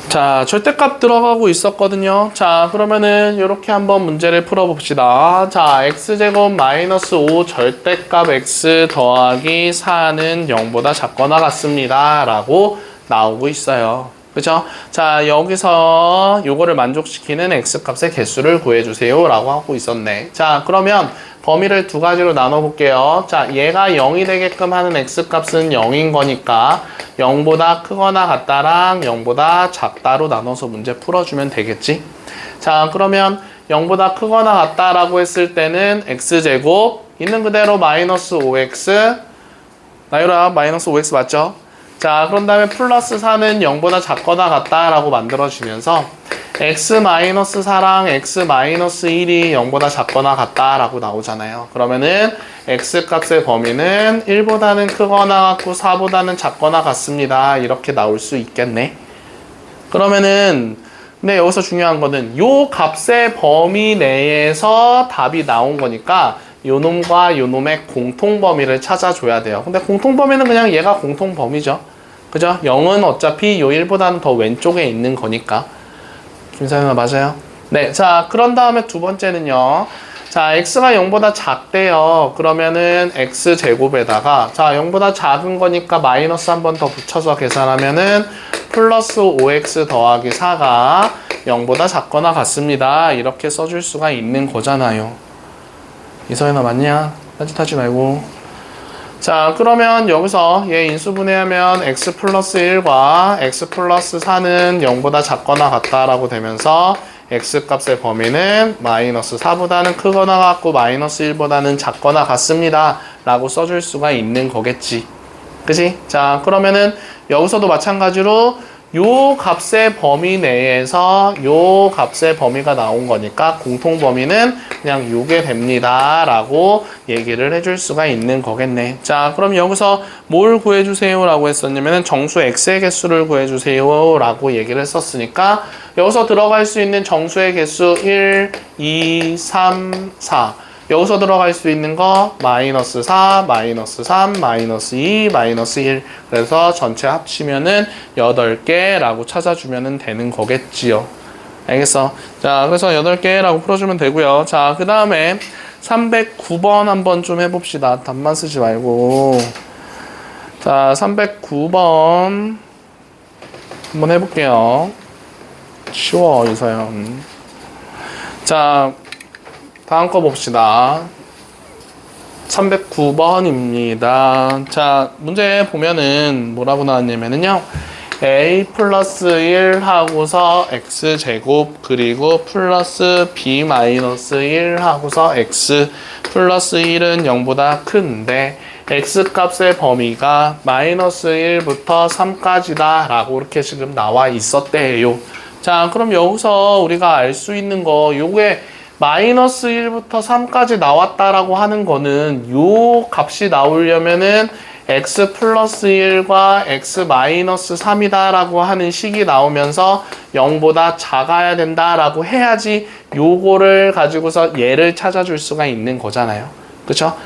자, 절대값 들어가고 있었거든요. 자, 그러면은 이렇게 한번 문제를 풀어봅시다. 자, x제곱 마이너스 5 절대값 x 더하기 4는 0보다 작거나 같습니다. 라고 나오고 있어요. 그죠? 자, 여기서 요거를 만족시키는 x값의 개수를 구해주세요. 라고 하고 있었네. 자, 그러면 범위를 두 가지로 나눠볼게요. 자, 얘가 0이 되게끔 하는 x값은 0인 거니까 0보다 크거나 같다랑 0보다 작다로 나눠서 문제 풀어주면 되겠지? 자, 그러면 0보다 크거나 같다라고 했을 때는 x제곱 있는 그대로 마이너스 5x 나유라 마이너스 5x 맞죠? 자, 그런 다음에 플러스 4는 0보다 작거나 같다라고 만들어지면서 x-4랑 x-1이 0보다 작거나 같다라고 나오잖아요. 그러면은 x값의 범위는 1보다는 크거나 같고 4보다는 작거나 같습니다. 이렇게 나올 수 있겠네. 그러면은 근데 여기서 중요한 거는 요 값의 범위 내에서 답이 나온 거니까 요 놈과 요 놈의 공통범위를 찾아줘야 돼요. 근데 공통범위는 그냥 얘가 공통범위죠. 그죠? 0은 어차피 요 1보다는 더 왼쪽에 있는 거니까. 김사연아 맞아요? 네, 자 그런 다음에 두 번째는요. 자, x가 0보다 작대요. 그러면은 x제곱에다가 자 0보다 작은 거니까 마이너스 한 번 더 붙여서 계산하면은 플러스 5x 더하기 4가 0보다 작거나 같습니다. 이렇게 써줄 수가 있는 거잖아요. 이서연아 맞냐? 딴짓하지 말고. 자, 그러면 여기서 얘 인수분해하면 x 플러스 1과 x 플러스 4는 0보다 작거나 같다라고 되면서 x값의 범위는 마이너스 4보다는 크거나 같고 마이너스 1보다는 작거나 같습니다. 라고 써줄 수가 있는 거겠지. 그치? 자, 그러면은 여기서도 마찬가지로 요 값의 범위 내에서 요 값의 범위가 나온 거니까 공통 범위는 그냥 요게 됩니다. 라고 얘기를 해줄 수가 있는 거겠네. 자, 그럼 여기서 뭘 구해주세요? 라고 했었냐면 정수 x의 개수를 구해주세요. 라고 얘기를 했었으니까 여기서 들어갈 수 있는 정수의 개수 1, 2, 3, 4 여기서 들어갈 수 있는 거 마이너스 4, 마이너스 3, 마이너스 2, 마이너스 1 그래서 전체 합치면은 8개라고 찾아주면 되는 거겠지요. 알겠어? 자, 그래서 8개라고 풀어주면 되고요. 자, 그 다음에 309번 한번 좀 해봅시다. 답만 쓰지 말고. 자, 309번 한번 해볼게요. 쉬워, 이서연. 자, 다음 거 봅시다. 309번입니다. 자, 문제 보면은 뭐라고 나왔냐면요. a 플러스 1 하고서 x제곱 그리고 플러스 b 마이너스 1 하고서 x 플러스 1은 0보다 큰데 x값의 범위가 마이너스 1부터 3까지다 라고 이렇게 지금 나와 있었대요. 자, 그럼 여기서 우리가 알 수 있는 거, 요게 마이너스 1부터 3까지 나왔다라고 하는 거는 요 값이 나오려면은 x 플러스 1과 x 마이너스 3이다 라고 하는 식이 나오면서 0보다 작아야 된다 라고 해야지 요거를 가지고서 얘를 찾아줄 수가 있는 거잖아요. 그쵸?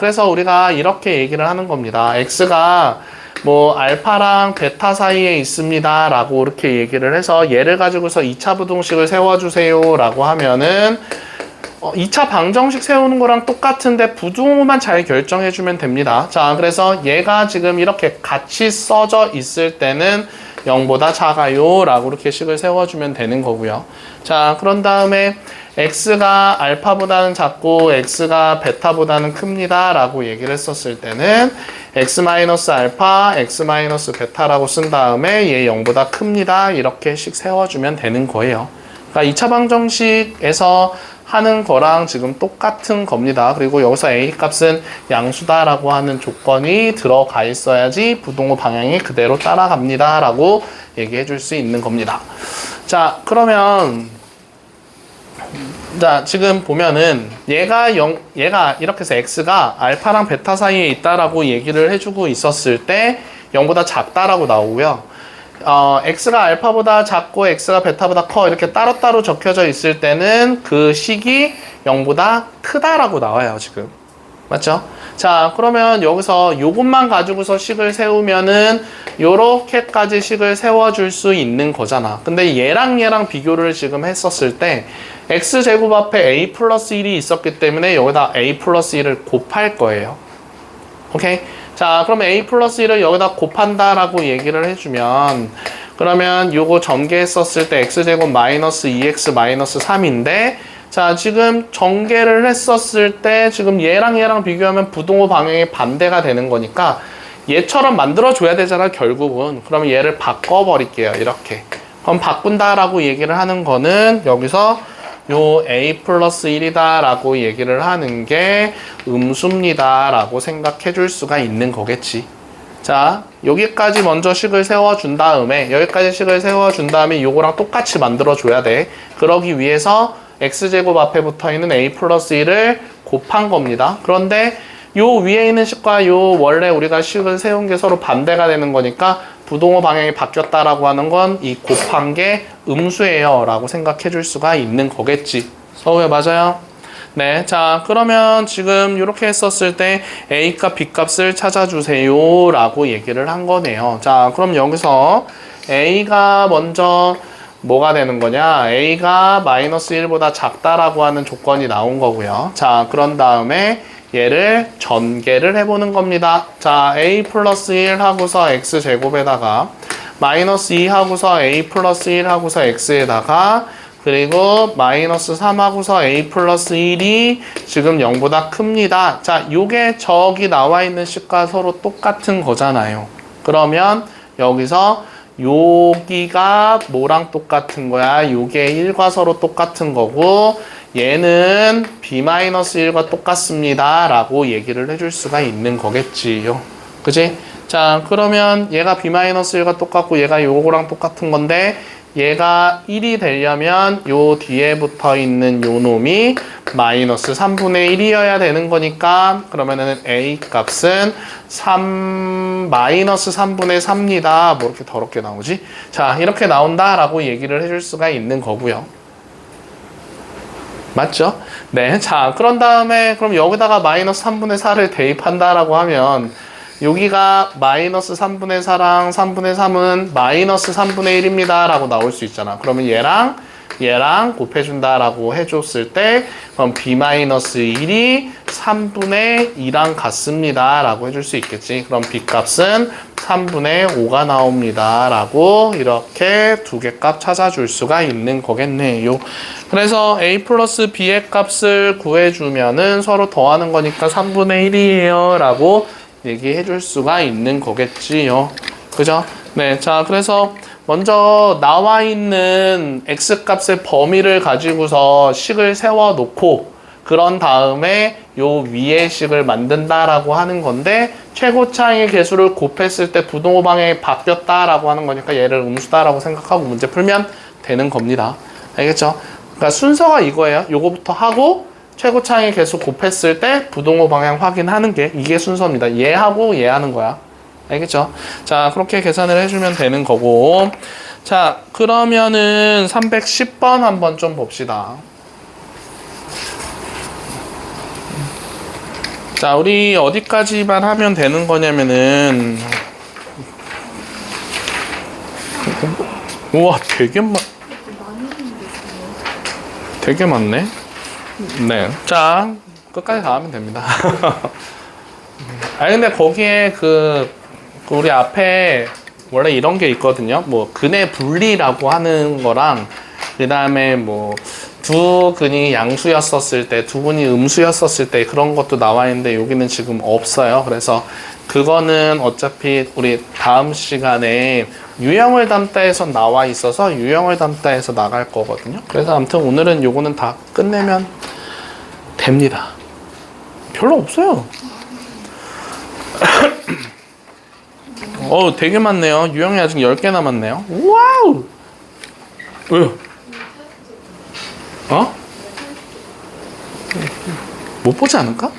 그래서 우리가 이렇게 얘기를 하는 겁니다. x가 뭐 알파랑 베타 사이에 있습니다 라고 이렇게 얘기를 해서 얘를 가지고서 2차 부등식을 세워주세요 라고 하면은 2차 방정식 세우는 거랑 똑같은데 부등호만 잘 결정해주면 됩니다. 자, 그래서 얘가 지금 이렇게 같이 써져 있을 때는 0보다 작아요 라고 이렇게 식을 세워주면 되는 거고요. 자, 그런 다음에 x가 알파보다는 작고 x가 베타보다는 큽니다 라고 얘기를 했었을 때는 x-알파, x-베타라고 쓴 다음에 얘 0보다 큽니다 이렇게 식 세워주면 되는 거예요. 그러니까 2차 방정식에서 하는 거랑 지금 똑같은 겁니다. 그리고 여기서 a 값은 양수다라고 하는 조건이 들어가 있어야지 부등호 방향이 그대로 따라갑니다 라고 얘기해 줄 수 있는 겁니다. 자, 그러면 자, 지금 보면은 얘가 이렇게 해서 x가 알파랑 베타 사이에 있다라고 얘기를 해주고 있었을 때 0보다 작다라고 나오고요. x가 알파보다 작고 x가 베타보다 커 이렇게 따로따로 적혀져 있을 때는 그 식이 0보다 크다라고 나와요, 지금. 맞죠? 자, 그러면 여기서 요것만 가지고서 식을 세우면은 요렇게까지 식을 세워줄 수 있는 거잖아. 근데 얘랑 비교를 지금 했었을 때 x제곱 앞에 a 플러스 1이 있었기 때문에 여기다 a 플러스 1을 곱할 거예요. 오케이? 자, 그러면 a 플러스 1을 여기다 곱한다라고 얘기를 해주면 그러면 요거 전개했었을 때 x제곱 마이너스 2x 마이너스 3인데 자, 지금 전개를 했었을 때 지금 얘랑 비교하면 부등호 방향이 반대가 되는 거니까 얘처럼 만들어줘야 되잖아, 결국은. 그러면 얘를 바꿔버릴게요, 이렇게. 그럼 바꾼다라고 얘기를 하는 거는 여기서 요 a 플러스 1이다 라고 얘기를 하는 게 음수입니다 라고 생각해 줄 수가 있는 거겠지. 자, 여기까지 먼저 식을 세워준 다음에 여기까지 식을 세워준 다음에 요거랑 똑같이 만들어줘야 돼. 그러기 위해서 x제곱 앞에 붙어있는 a 플러스 1을 곱한 겁니다. 그런데 요 위에 있는 식과 요 원래 우리가 식을 세운 게 서로 반대가 되는 거니까 부등호 방향이 바뀌었다라고 하는 건 이 곱한 게 음수예요 라고 생각해 줄 수가 있는 거겠지. 서우야, 맞아요? 네, 자, 그러면 지금 이렇게 했었을 때 A값, B값을 찾아주세요 라고 얘기를 한 거네요. 자, 그럼 여기서 A가 먼저 뭐가 되는 거냐? A가 마이너스 1보다 작다라고 하는 조건이 나온 거고요. 자, 그런 다음에 얘를 전개를 해보는 겁니다. 자, a 플러스 1 하고서 x제곱에다가 마이너스 2 하고서 a 플러스 1 하고서 x에다가 그리고 마이너스 3 하고서 a 플러스 1이 지금 0보다 큽니다. 자, 요게 저기 나와 있는 식과 서로 똑같은 거잖아요. 그러면 여기서 여기가 뭐랑 똑같은 거야? 요게 1과 서로 똑같은 거고 얘는 b-1과 똑같습니다 라고 얘기를 해줄 수가 있는 거겠지요. 그지? 자, 그러면 얘가 b-1과 똑같고 얘가 요거랑 똑같은 건데 얘가 1이 되려면 요 뒤에 붙어 있는 요 놈이 마이너스 3분의 1이어야 되는 거니까 그러면은 a 값은 마이너스 3분의 3입니다. 뭐 이렇게 더럽게 나오지? 자, 이렇게 나온다라고 얘기를 해줄 수가 있는 거고요. 맞죠? 네. 자, 그런 다음에 그럼 여기다가 마이너스 3분의 4를 대입한다라고 하면 여기가 마이너스 3분의 4랑 3분의 3은 마이너스 3분의 1입니다 라고 나올 수 있잖아. 그러면 얘랑 곱해준다 라고 해줬을 때 그럼 b-1이 3분의 2랑 같습니다 라고 해줄 수 있겠지. 그럼 b값은 3분의 5가 나옵니다 라고 이렇게 두 개 값 찾아줄 수가 있는 거겠네요. 그래서 a 플러스 b의 값을 구해주면은 서로 더하는 거니까 3분의 1이에요 라고 얘기해 줄 수가 있는 거겠지요. 그죠? 네. 자, 그래서 먼저 나와 있는 x값의 범위를 가지고서 식을 세워 놓고 그런 다음에 요 위의 식을 만든다라고 하는 건데 최고차의 개수를 곱했을 때 부등호 방향이 바뀌었다라고 하는 거니까 얘를 음수다라고 생각하고 문제 풀면 되는 겁니다. 알겠죠? 그러니까 순서가 이거예요. 요거부터 하고 최고차의 개수 곱했을 때 부등호 방향 확인하는 게 이게 순서입니다. 얘하고 얘 하는 거야. 알겠죠? 자, 그렇게 계산을 해주면 되는 거고. 자, 그러면은 310번 한번 좀 봅시다. 자, 우리 어디까지만 하면 되는 거냐면은 우와, 되게 많네. 네. 자, 끝까지 다 하면 됩니다. 아니, 근데 거기에 우리 앞에 원래 이런 게 있거든요. 뭐, 근의 분리라고 하는 거랑, 그 다음에 뭐, 두 근이 양수였었을 때, 두 근이 음수였었을 때 그런 것도 나와 있는데 여기는 지금 없어요. 그래서 그거는 어차피 우리 다음 시간에 유형을 담다에서 나와 있어서 유형을 담다에서 나갈 거거든요. 그래서 아무튼 오늘은 요거는 다 끝내면 됩니다. 별로 없어요. 되게 많네요. 유형이 아직 10개 남았네요. 와우! 왜요? 못 보지 않을까?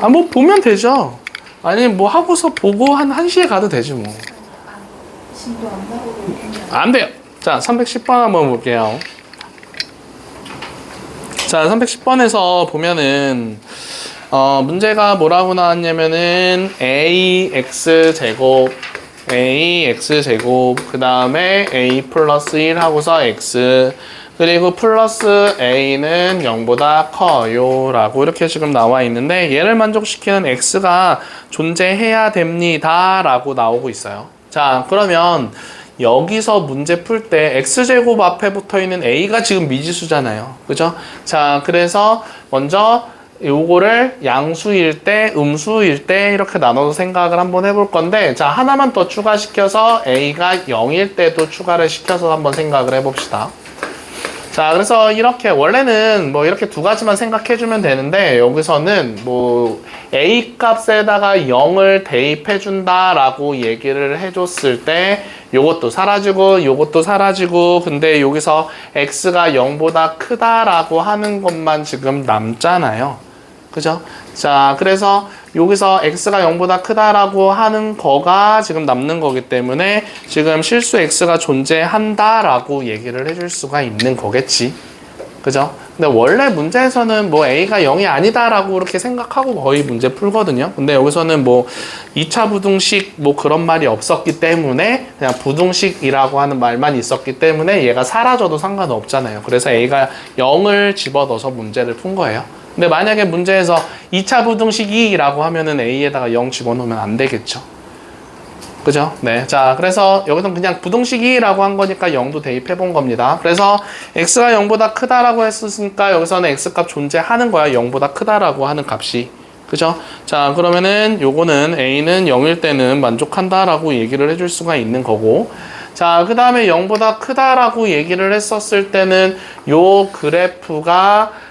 뭐 보면 되죠. 아니 뭐 하고서 보고 한 1시에 가도 되지 뭐. 안 돼요. 자, 310번 한번 볼게요. 자, 310번에서 보면은 문제가 뭐라고 나왔냐면은 ax제곱 그 다음에 a 플러스 1 하고서 x 그리고 플러스 a는 0보다 커요 라고 이렇게 지금 나와 있는데 얘를 만족시키는 x가 존재해야 됩니다 라고 나오고 있어요. 자, 그러면 여기서 문제 풀 때 x제곱 앞에 붙어 있는 a가 지금 미지수잖아요. 그죠? 자, 그래서 먼저 요거를 양수일 때, 음수일 때 이렇게 나눠서 생각을 한번 해볼 건데, 자, 하나만 더 추가시켜서 a가 0일 때도 추가를 시켜서 한번 생각을 해봅시다. 자, 그래서 이렇게 원래는 뭐 이렇게 두 가지만 생각해주면 되는데 여기서는 뭐 a 값에다가 0을 대입해준다라고 얘기를 해줬을 때 요것도 사라지고 요것도 사라지고 근데 여기서 x가 0보다 크다라고 하는 것만 지금 남잖아요. 그죠? 자, 그래서 여기서 x가 0보다 크다라고 하는 거가 지금 남는 거기 때문에 지금 실수 x가 존재한다라고 얘기를 해줄 수가 있는 거겠지. 그죠? 근데 원래 문제에서는 뭐 a가 0이 아니다라고 이렇게 생각하고 거의 문제 풀거든요. 근데 여기서는 뭐 2차 부등식 뭐 그런 말이 없었기 때문에 그냥 부등식이라고 하는 말만 있었기 때문에 얘가 사라져도 상관없잖아요. 그래서 a가 0을 집어넣어서 문제를 푼 거예요. 근데 만약에 문제에서 2차 부등식이라고 하면은 a에다가 0 집어넣으면 안 되겠죠. 그죠? 네. 자, 그래서 여기서는 그냥 부등식이라고 한 거니까 0도 대입해 본 겁니다. 그래서 x가 0보다 크다라고 했으니까 여기서는 x값 존재하는 거야. 0보다 크다라고 하는 값이. 그죠? 자, 그러면은 요거는 a는 0일 때는 만족한다라고 얘기를 해줄 수가 있는 거고. 자, 그 다음에 0보다 크다라고 얘기를 했었을 때는 요 그래프가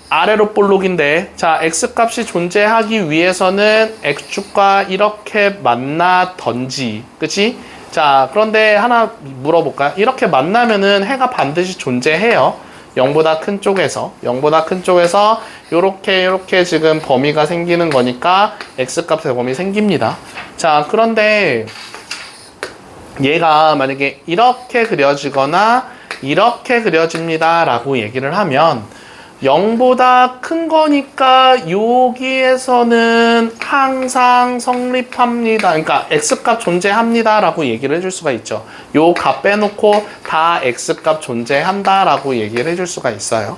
아래로 볼록인데 자, x값이 존재하기 위해서는 x축과 이렇게 만나던지 그치? 자, 그런데 하나 물어볼까요? 이렇게 만나면은 해가 반드시 존재해요. 0보다 큰 쪽에서 요렇게 지금 범위가 생기는 거니까 x값의 범위 생깁니다. 자, 그런데 얘가 만약에 이렇게 그려지거나 이렇게 그려집니다 라고 얘기를 하면 0보다 큰 거니까 여기에서는 항상 성립합니다. 그러니까 x값 존재합니다 라고 얘기를 해줄 수가 있죠. 요 값 빼놓고 다 x값 존재한다 라고 얘기를 해줄 수가 있어요.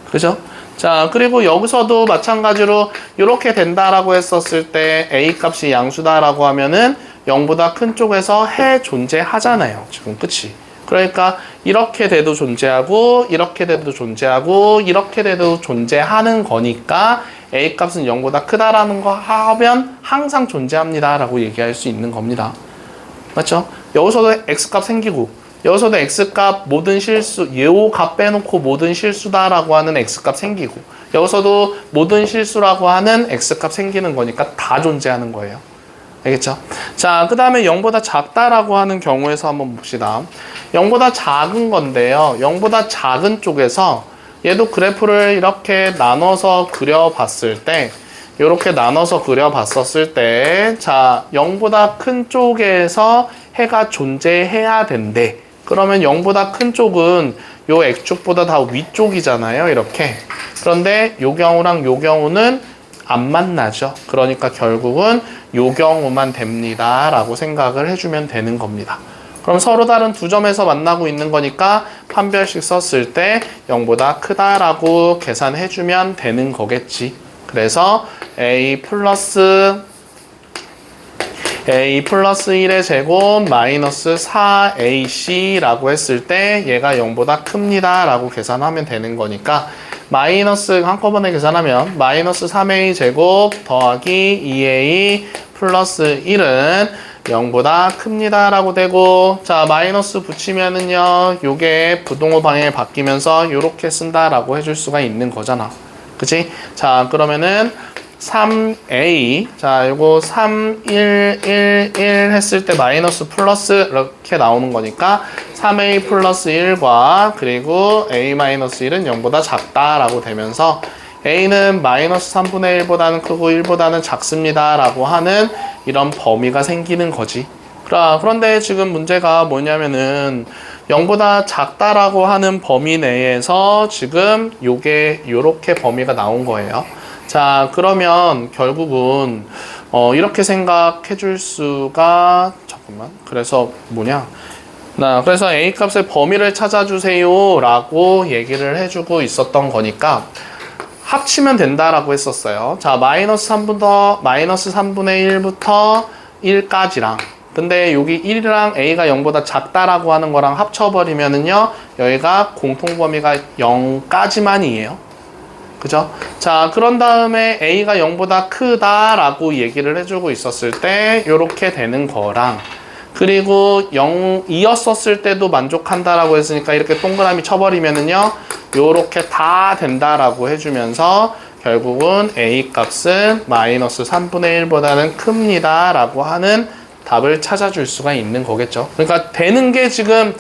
그죠? 자, 그리고 여기서도 마찬가지로 이렇게 된다라고 했었을 때 a 값이 양수다라고 하면은 0보다 큰 쪽에서 해 존재하잖아요. 지금 그치? 그러니까 이렇게 돼도 존재하고 이렇게 돼도 존재하고 이렇게 돼도 존재하는 거니까 a 값은 0보다 크다라는 거 하면 항상 존재합니다 라고 얘기할 수 있는 겁니다. 맞죠? 여기서도 x 값 생기고 여기서도 x값 모든 실수, 요 값 빼놓고 모든 실수다라고 하는 x값 생기고, 여기서도 모든 실수라고 하는 x값 생기는 거니까 다 존재하는 거예요. 알겠죠? 자, 그 다음에 0보다 작다라고 하는 경우에서 한번 봅시다. 0보다 작은 건데요. 0보다 작은 쪽에서 얘도 그래프를 이렇게 나눠서 그려봤을 때, 이렇게 나눠서 그려봤었을 때, 자, 0보다 큰 쪽에서 해가 존재해야 된대. 그러면 0보다 큰 쪽은 요 X축보다 다 위쪽이잖아요. 이렇게. 그런데 요 경우랑 요 경우는 안 만나죠. 그러니까 결국은 요 경우만 됩니다. 라고 생각을 해주면 되는 겁니다. 그럼 서로 다른 두 점에서 만나고 있는 거니까 판별식 썼을 때 0보다 크다라고 계산해주면 되는 거겠지. 그래서 a 플러스 1의 제곱 마이너스 4ac라고 했을 때 얘가 0보다 큽니다 라고 계산하면 되는 거니까 마이너스 한꺼번에 계산하면 마이너스 3a 제곱 더하기 2a 플러스 1은 0보다 큽니다 라고 되고, 자 마이너스 붙이면은요 요게 부동호 방향이 바뀌면서 요렇게 쓴다라고 해줄 수가 있는 거잖아. 그치? 자 그러면은 3a, 자 요거 3, 1, 1, 1 했을 때 마이너스 플러스 이렇게 나오는 거니까 3a 플러스 1과 그리고 a 마이너스 1은 0보다 작다라고 되면서 a는 마이너스 3분의 1보다는 크고 1보다는 작습니다 라고 하는 이런 범위가 생기는 거지. 그런데 지금 문제가 뭐냐면은 0보다 작다라고 하는 범위 내에서 지금 요게 요렇게 범위가 나온 거예요. 자 그러면 결국은 이렇게 생각해 줄 수가, 잠깐만, 그래서 뭐냐, 그래서 a 값의 범위를 찾아주세요 라고 얘기를 해주고 있었던 거니까 합치면 된다라고 했었어요. 자 마이너스 3분의 1부터 1까지랑, 근데 여기 1이랑 a가 0보다 작다라고 하는 거랑 합쳐버리면은요 여기가 공통범위가 0까지만이에요. 그죠? 자, 그런 다음에 a가 0보다 크다라고 얘기를 해주고 있었을 때 요렇게 되는 거랑, 그리고 0이었었을 때도 만족한다라고 했으니까 이렇게 동그라미 쳐버리면은요 요렇게 다 된다라고 해주면서 결국은 a 값은 마이너스 3분의 1보다는 큽니다 라고 하는 답을 찾아줄 수가 있는 거겠죠. 그러니까 되는 게 지금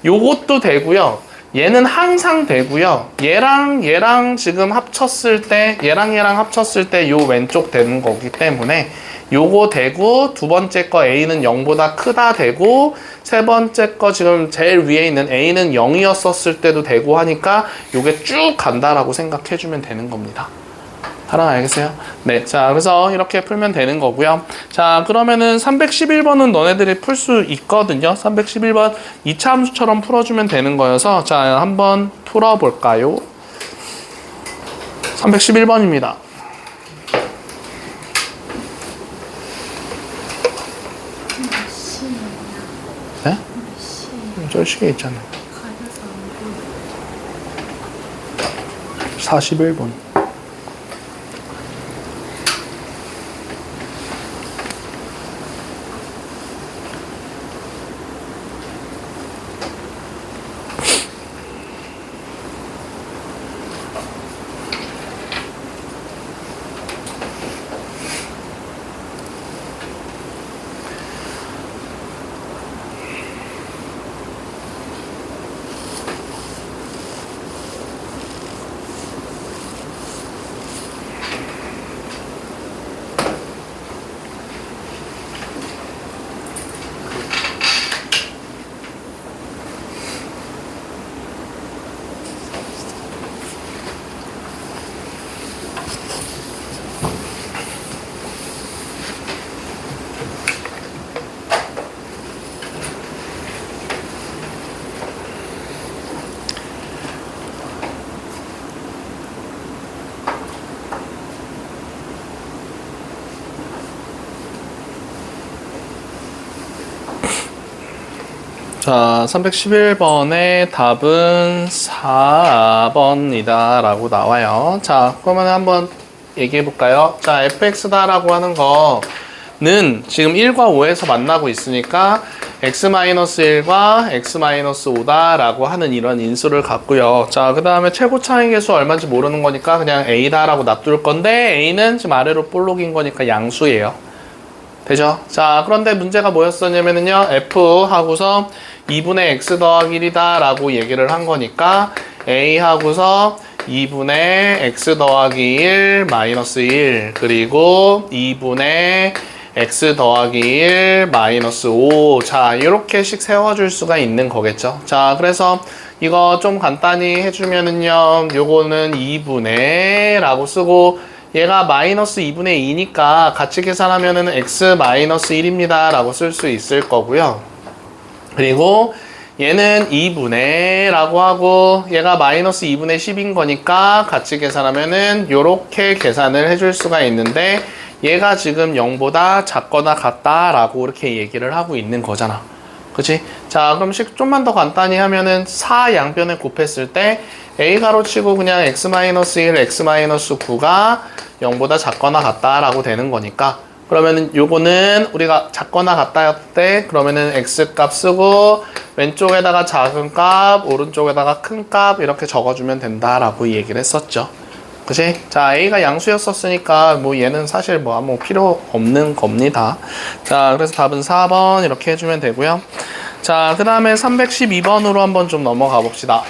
요것도 되고요, 얘는 항상 되고요, 얘랑 지금 합쳤을 때, 얘랑 합쳤을 때 요 왼쪽 되는 거기 때문에 요거 되고, 두 번째 거 a는 0보다 크다 되고, 세 번째 거 지금 제일 위에 있는 a는 0이었었을 때도 되고 하니까 요게 쭉 간다라고 생각해주면 되는 겁니다. 하나 알겠어요? 네, 자 그래서 이렇게 풀면 되는 거고요. 자 그러면은 311번은 너네들이 풀 수 있거든요. 311번 2차 함수처럼 풀어주면 되는 거여서 자 한번 풀어볼까요? 311번입니다. 네? 저 시계 있잖아요. 41번. 자, 311번의 답은 4번이다 라고 나와요. 자, 그러면 한번 얘기해 볼까요? 자, fx다라고 하는 거는 지금 1과 5에서 만나고 있으니까 x-1과 x-5다라고 하는 이런 인수를 갖고요. 자, 그 다음에 최고 차이 계수 얼마인지 모르는 거니까 그냥 a다라고 놔둘 건데 a는 지금 아래로 볼록인 거니까 양수예요. 되죠? 자, 그런데 문제가 뭐였었냐면요. f 하고서 2분의 x 더하기 1이다 라고 얘기를 한 거니까 a 하고서 2분의 x 더하기 1 마이너스 1 그리고 2분의 x 더하기 1 마이너스 5. 자, 이렇게씩 세워줄 수가 있는 거겠죠. 자, 그래서 이거 좀 간단히 해주면은요. 요거는 2분의 라고 쓰고 얘가 마이너스 2분의 2니까 같이 계산하면은 x 마이너스 1입니다 라고 쓸 수 있을 거고요. 그리고 얘는 2분의 라고 하고 얘가 마이너스 2분의 10인 거니까 같이 계산하면은 요렇게 계산을 해줄 수가 있는데 얘가 지금 0보다 작거나 같다 라고 이렇게 얘기를 하고 있는 거잖아. 그치? 자, 그럼 좀만 더 간단히 하면은 4 양변에 곱했을 때 a 가로치고 그냥 x-1, x-9가 0보다 작거나 같다 라고 되는 거니까 그러면은 요거는 우리가 작거나 같다 때 그러면은 x 값 쓰고 왼쪽에다가 작은 값, 오른쪽에다가 큰 값 이렇게 적어주면 된다라고 얘기를 했었죠. 그치? 자, a가 양수였었으니까 뭐 얘는 사실 뭐 아무 필요 없는 겁니다. 자, 그래서 답은 4번 이렇게 해주면 되고요. 자, 그 다음에 312번으로 한번 좀 넘어가 봅시다.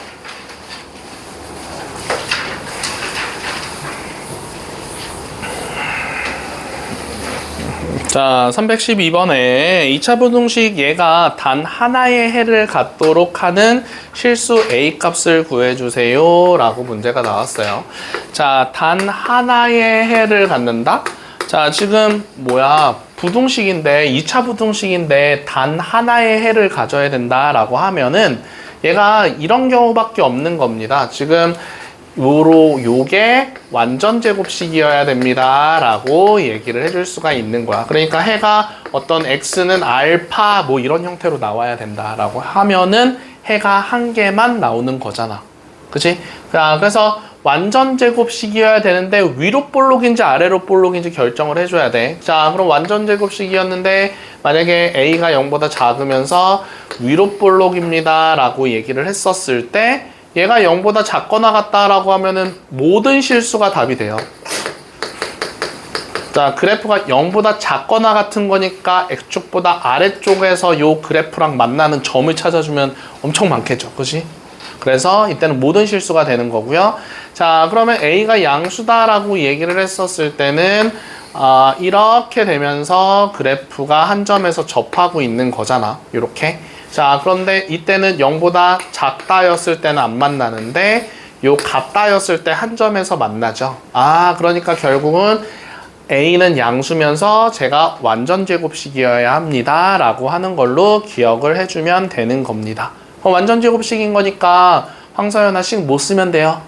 자, 312번에 2차 부등식 얘가 단 하나의 해를 갖도록 하는 실수 a 값을 구해주세요 라고 문제가 나왔어요. 자, 단 하나의 해를 갖는다? 자, 지금 뭐야 부등식인데 2차 부등식인데 단 하나의 해를 가져야 된다라고 하면은 얘가 이런 경우밖에 없는 겁니다. 지금 요게 완전 제곱식이어야 됩니다 라고 얘기를 해줄 수가 있는 거야. 그러니까 해가 어떤 x는 알파 뭐 이런 형태로 나와야 된다 라고 하면은 해가 한 개만 나오는 거잖아. 그치? 자, 그래서 완전 제곱식이어야 되는데 위로 볼록인지 아래로 볼록인지 결정을 해줘야 돼. 자, 그럼 완전 제곱식이었는데 만약에 a가 0보다 작으면서 위로 볼록입니다 라고 얘기를 했었을 때 얘가 0보다 작거나 같다라고 하면은 모든 실수가 답이 돼요. 자, 그래프가 0보다 작거나 같은 거니까 X축보다 아래쪽에서 요 그래프랑 만나는 점을 찾아주면 엄청 많겠죠. 그치? 그래서 이때는 모든 실수가 되는 거고요. 자, 그러면 A가 양수다라고 얘기를 했었을 때는 이렇게 되면서 그래프가 한 점에서 접하고 있는 거잖아. 요렇게. 자, 그런데 이때는 0보다 작다였을 때는 안 만나는데 요 같다였을 때 한 점에서 만나죠. 그러니까 결국은 A는 양수면서 제가 완전 제곱식이어야 합니다 라고 하는 걸로 기억을 해주면 되는 겁니다. 그럼 완전 제곱식인 거니까 황서연아 식 못 쓰면 돼요.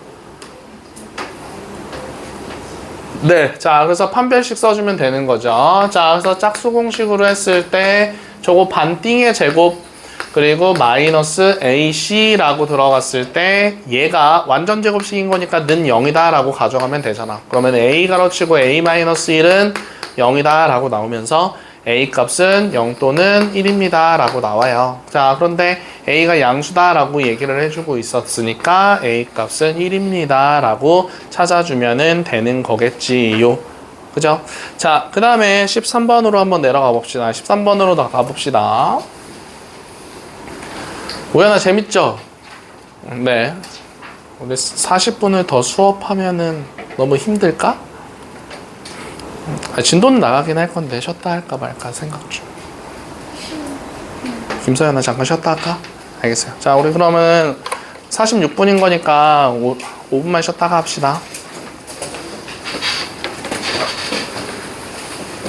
네, 자, 그래서 판별식 써주면 되는 거죠. 자, 그래서 짝수 공식으로 했을 때 저거 반띵의 제곱 그리고 마이너스 AC라고 들어갔을 때 얘가 완전 제곱식인 거니까 는 0이다 라고 가져가면 되잖아. 그러면 A 가로치고 A-1은 0이다 라고 나오면서 A 값은 0 또는 1입니다 라고 나와요. 자, 그런데 A가 양수다 라고 얘기를 해주고 있었으니까 A 값은 1입니다 라고 찾아주면 되는 거겠지요. 그죠? 자, 그 다음에 13번으로 한번 내려가 봅시다. 13번으로 가봅시다. 오연아 재밌죠? 네. 우리 40분을 더 수업하면은 너무 힘들까? 진도는 나가긴 할 건데 쉬었다 할까 말까 생각 중. 김서연아 잠깐 쉬었다 할까? 알겠어요. 자, 우리 그러면 46분인 거니까 5분만 쉬었다가 합시다.